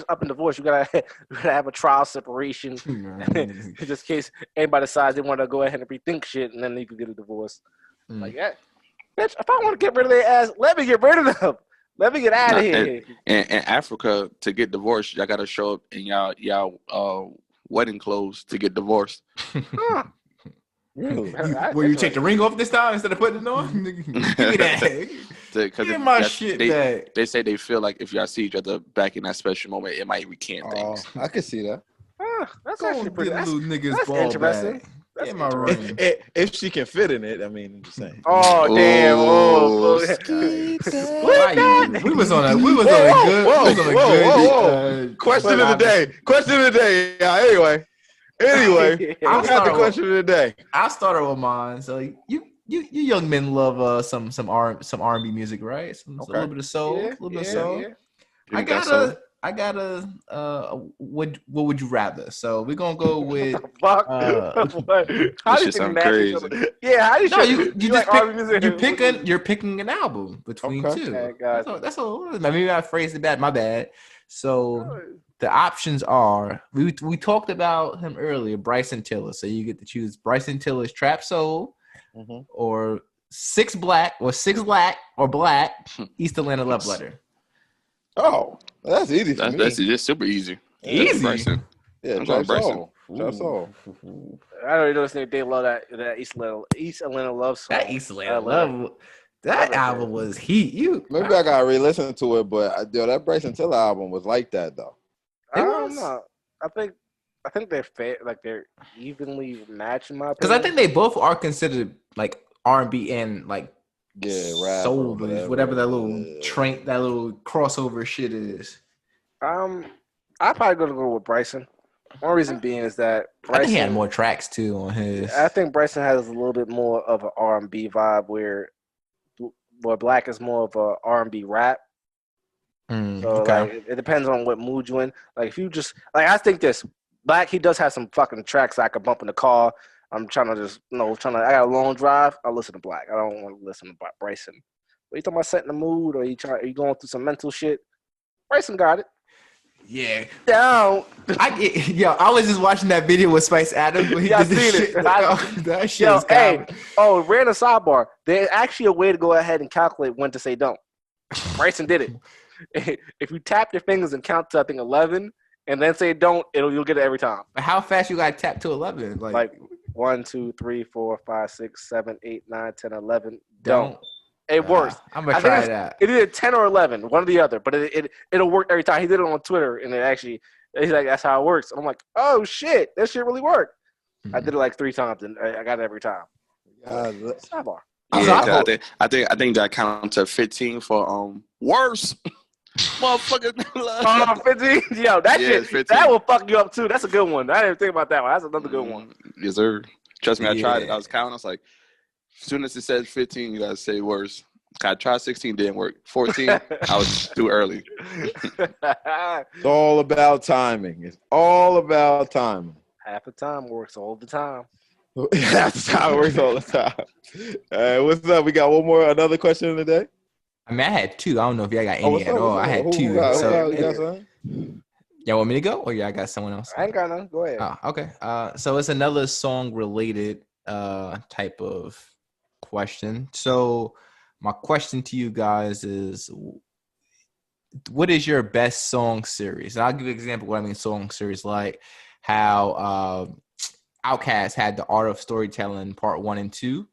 up and divorce. You gotta have a trial separation, just in case anybody decides they want to go ahead and rethink shit, and then you can get a divorce. Like that, bitch. If I want to get rid of their ass, let me get rid of them. Let me get out of here. In Africa, to get divorced, y'all gotta show up in y'all wedding clothes to get divorced. Huh. Will you take the ring off this time instead of putting it on? Give me that. Give my shit back. They say they feel like if y'all see each other back in that special moment, it might recant things. I can see that. That's actually pretty. That's interesting. That's my ring. If she can fit in it, I mean, I'm just saying. Oh damn! We was on a good. Question of the day. Yeah, anyway, I got the question of the day. I'll start with mine. So you young men love some R&B music, right? A little bit of soul, Yeah. I got a what would you rather? So we're gonna go with fuck. How do you sound crazy? Yeah, how do you? You just you're picking an album between two. Okay, that's all. Maybe I phrased it bad. My bad. So the options are we talked about him earlier, Bryson Tiller. So you get to choose Bryson Tiller's Trap Soul, or Six Black or Black East Atlanta Love Letter. Oh, that's easy for me. That's just super easy. Easy. Bryson. Yeah, Trap Soul. Trap Soul. I don't know if they love that East Atlanta love song. That East Atlanta love. That album was heat. Maybe I gotta re-listen to it, but that Bryson Tiller album was like that though. I don't know. I think they're fair, like they're evenly matched in my opinion. Because I think they both are considered like R&B and like rap soul, whatever that little train, that little crossover shit is. I'm probably gonna go with Bryson. One reason being is that Bryson, I think he had more tracks too on his. I think Bryson has a little bit more of an R&B vibe, where Black is more of a R&B rap. So like, it depends on what mood you're in. Like if you just like, I think this Black, he does have some fucking tracks I could bump in the car. I'm trying to I got a long drive. I'll listen to Black. I don't want to listen to Bryson. But you talking about setting the mood, or are you going through some mental shit? Bryson got it. Yeah. Down. I was just watching that video with Spice Adams. I seen it. That shit is random sidebar. There's actually a way to go ahead and calculate when to say don't. Bryson did it. If you tap your fingers and count to, I think, 11, and then say don't, you'll get it every time. But how fast you got to tap to 11? Like 1, 2, 3, 4, 5, 6, 7, 8, 9, 10, 11. Don't. It works. I'm gonna try that. It either 10 or 11, one or the other, but it'll work every time. He did it on Twitter, and he's like, that's how it works. And I'm like, oh shit, that shit really worked. I did it like 3 times, and I got it every time. Sidebar. Yeah, I think that counts to 15 for worse. Motherfucker. 15? Yo, that shit, 15. That will fuck you up too. That's a good one. I didn't think about that one. That's another good one. Yes, sir. Trust me, I tried it. I was counting. I was like, as soon as it says 15, you gotta say worse. I tried 16, didn't work. 14, I was too early. It's all about timing. Half the time works all the time. That's how it works all the time. What's up? We got another question of the day? I mean, I had two. I don't know if y'all got any at all. I had two. So, y'all want me to go, or y'all got someone else? I ain't got none. Go ahead. Oh, okay. So it's another song related type of question. So my question to you guys is, what is your best song series? And I'll give you an example of what I mean song series, like how Outkast had The Art of Storytelling Part 1 and 2,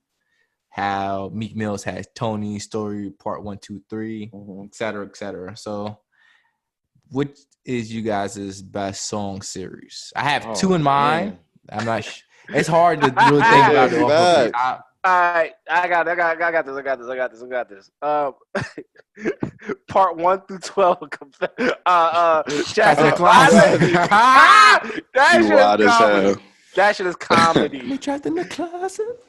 how Meek Mills has Tony's Story Part 1, 2, 3, et cetera, et cetera. So what is you guys' best song series? I have two in mind. I'm not it's hard to really think about it off of the top. All right, I got this. Part 1 through 12. Chapter That shit is comedy. Trapped in the closet.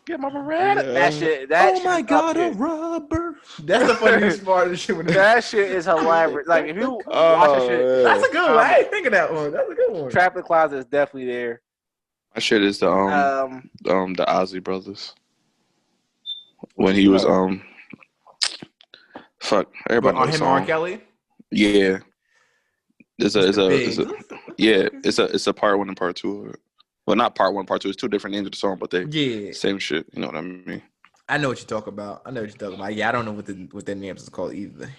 Get my Beretta. That shit. Oh my God, a rubber. That's the funniest part of the shit. That shit is hilarious. Like if you watch that shit, that's a good one. I ain't think of that one. That's a good one. Trap in the Closet is definitely there. My shit is the Ozzy brothers. When he was fuck everybody knows the song. R. Kelly. Yeah. It's a part 1 and part 2. Well, not part 1, part 2. It's two different names of the song, but they same shit. You know what I mean? I know what you're talking about. Yeah, I don't know what their names is called either.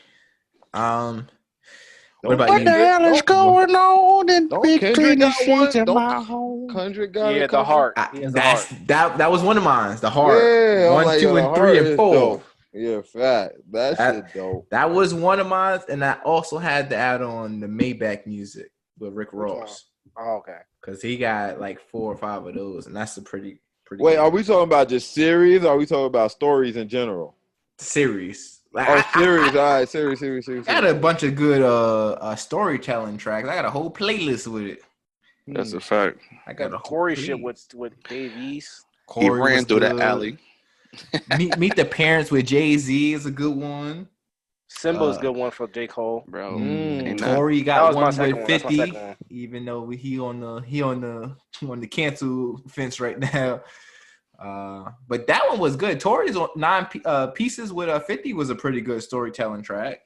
What about what you? the hell is going on in between the one? sheets in my home? Kendrick got it. The Heart. That was one of mine. The Heart. Yeah, 1, 2, and 3, and 4. Dope. Yeah, fat. That shit dope. That was one of mine, and I also had to add on the Maybach music with Rick Ross. Oh, okay. Because he got like 4 or 5 of those, and that's a pretty. Wait, good. Are we talking about just series, or are we talking about stories in general? Series. Series. All right, series. I had a bunch of good storytelling tracks. I got a whole playlist with it. That's a fact. I got a Corey shit with Dave East. He ran through the alley. Meet the Parents with Jay-Z is a good one. Simba's a good one for J. Cole. Bro. Tory got one with 50, one. even though he on the cancel fence right now. But that one was good. Tory's on 9 pieces with 50 was a pretty good storytelling track.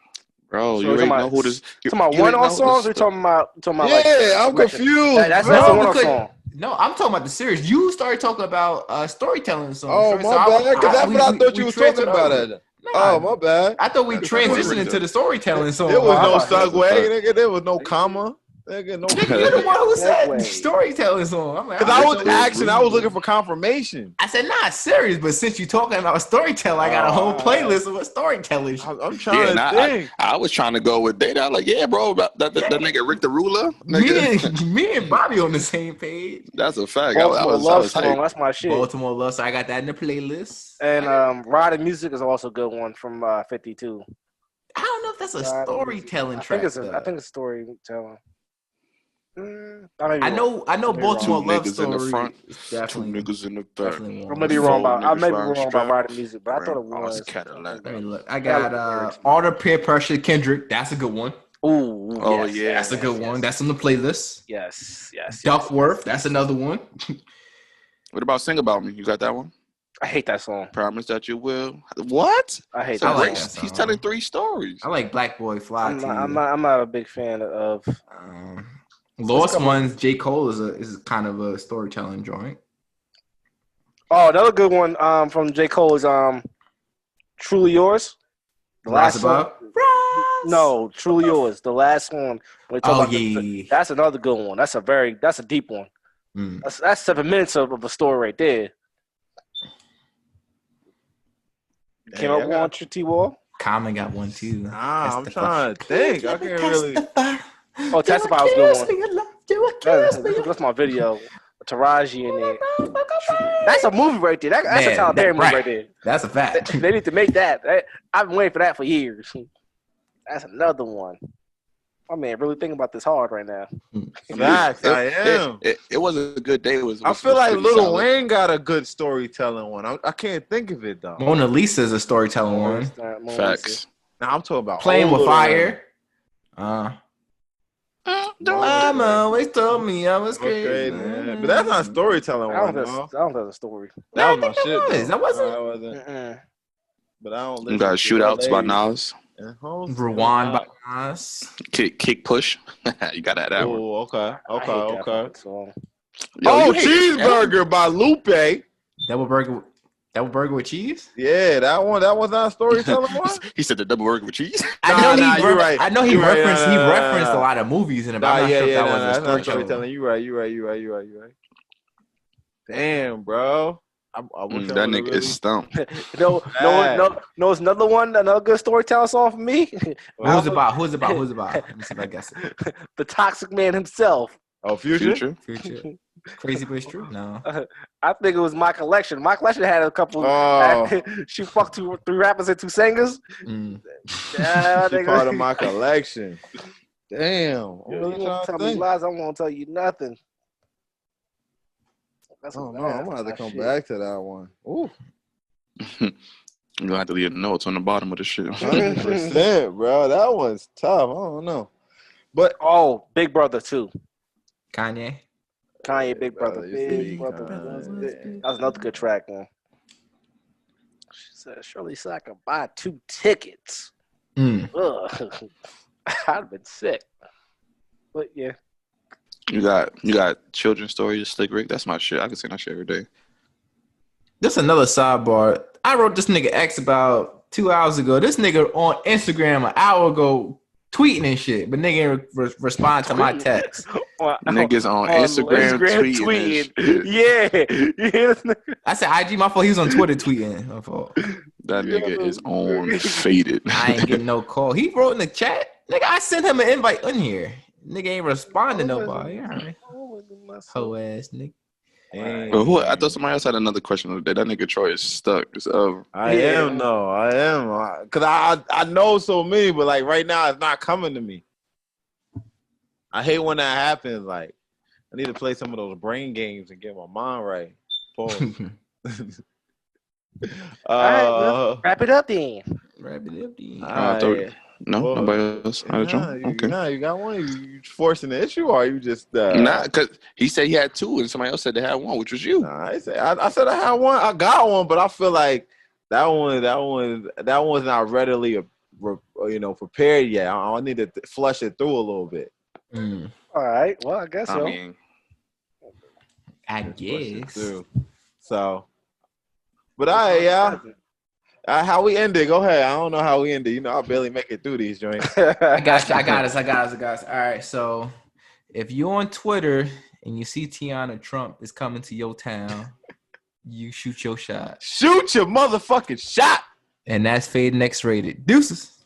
Bro, you already know who this. Talking about one-off songs? Or talking about I'm confused. That's a one-off song. No, I'm talking about the series. You started talking about storytelling songs. Oh, my bad. Because that's what I thought you was talking about. Oh, my bad. I thought we transitioned into the storytelling song. There was no segue, nigga. There was no comma. Nigga, you're the one who said storytelling song. Because I was looking for confirmation. I said, not serious, but since you're talking about storytelling, I got a whole playlist of storytelling. I'm trying to think. I was trying to go with data. I'm like, yeah, bro, that nigga Rick the Ruler. Me and Bobby on the same page. That's a fact. Baltimore Love Song, that's my shit. Baltimore Love Song, I got that in the playlist. And Ride of Music is also a good one from 52. I don't know if that's a storytelling track. I think it's storytelling. I know Baltimore Love Story. In the front, definitely, 2 niggas in the back. I may be wrong about Ride of Music, but I thought it was Cadillac. I mean, look, I got All the Peer Pressure, Kendrick. That's a good one. Ooh, yeah, that's a good one. That's on the playlist. Yes. Duckworth, that's another one. What about Sing About Me? You got that one? I hate that song. Promise that you will. What? I hate that. That song. He's telling 3 stories. I like Black Boy Fly. I'm not a big fan of. Lost Ones. J. Cole is kind of a storytelling joint. Oh, another good one from J. Cole is Truly Yours. The last one. No, Truly Yours. The last one. That's another good one. That's a deep one. That's 7 minutes of a story right there. Came up one, T-Wall. Common got one too. I'm trying to think. I can't really. Oh, Testify was a good one. That's my video. Taraji in there. That's a movie right there. That's a Tyler Perry movie right there. That's a fact. They need to make that. I've been waiting for that for years. That's another one. My man really thinking about this hard right now. Facts, I am. It was a good day. I feel like Lil Wayne got a good storytelling one. I can't think of it though. Mona Lisa is a storytelling one. Facts. Now I'm talking about Playing with Fire. Mama always told me I was crazy. But that's not storytelling. I don't think that's a story. That was my shit. That wasn't. but I don't listen. You got to Shootouts by LA. Nas. Rewind by Nas. Kick Push. You got that one. Oh, okay. I hate that fucking song. Yo, Cheeseburger by Lupe. Double burger with cheese? Yeah, that one. That was not a storytelling one. He said the double burger with cheese. You're right. I know he referenced a lot of movies in it, but I'm not sure if that was a that's storytelling. You're right. Damn, bro. I wish That nigga is stumped. No, it's another good storytelling song for me. Who's about? Let me see if I guess it. The Toxic Man himself. Oh, Future. Crazy but it's true. No, I think it was My Collection. My Collection had a couple. She fucked 3 rappers and 2 singers. Yeah, she part of My Collection. Damn. You won't tell me lies. I won't tell you nothing. I'm gonna have to come back to that one. Ooh. You're gonna have to leave notes on the bottom of the shit. 100%, bro. That one's tough. I don't know. But Big Brother too. Kanye, Big Brother. Big Brother. That was another good track, man. She said, "Surely so I can buy 2 tickets." Ugh. I'd have been sick. But yeah. You got Children's Stories, Slick Rick. That's my shit. I can sing that shit every day. Just another sidebar. I wrote this nigga X about 2 hours ago. This nigga on Instagram an hour ago tweeting and shit, but nigga ain't respond to my text. Niggas on Instagram tweeting. Yeah. I said IG, my fault. He was on Twitter tweeting. My fault. That nigga is on faded. I ain't getting no call. He wrote in the chat. Nigga, I sent him an invite in here. Nigga ain't responding to nobody. All right. Hoe ass nigga. But I thought somebody else had another question of the day. That nigga Troy is stuck. I am. Because I know so many, but like right now it's not coming to me. I hate when that happens. Like, I need to play some of those brain games and get my mind right. Pause. All right, wrap it up then. Nobody else. Okay. You got one. You forcing the issue, or you just nah? Because he said he had 2, and somebody else said they had 1, which was you. Nah, I said I had one. I got one, but I feel like that one's not readily, prepared yet. I need to flush it through a little bit. All right. Well, I guess so. I guess. So, but how we ended? Go ahead. I don't know how we ended. I barely make it through these joints. I got us. All right. So if you're on Twitter and you see Teanna Trump is coming to your town, you shoot your shot. Shoot your motherfucking shot. And that's Fade Next Rated. Deuces.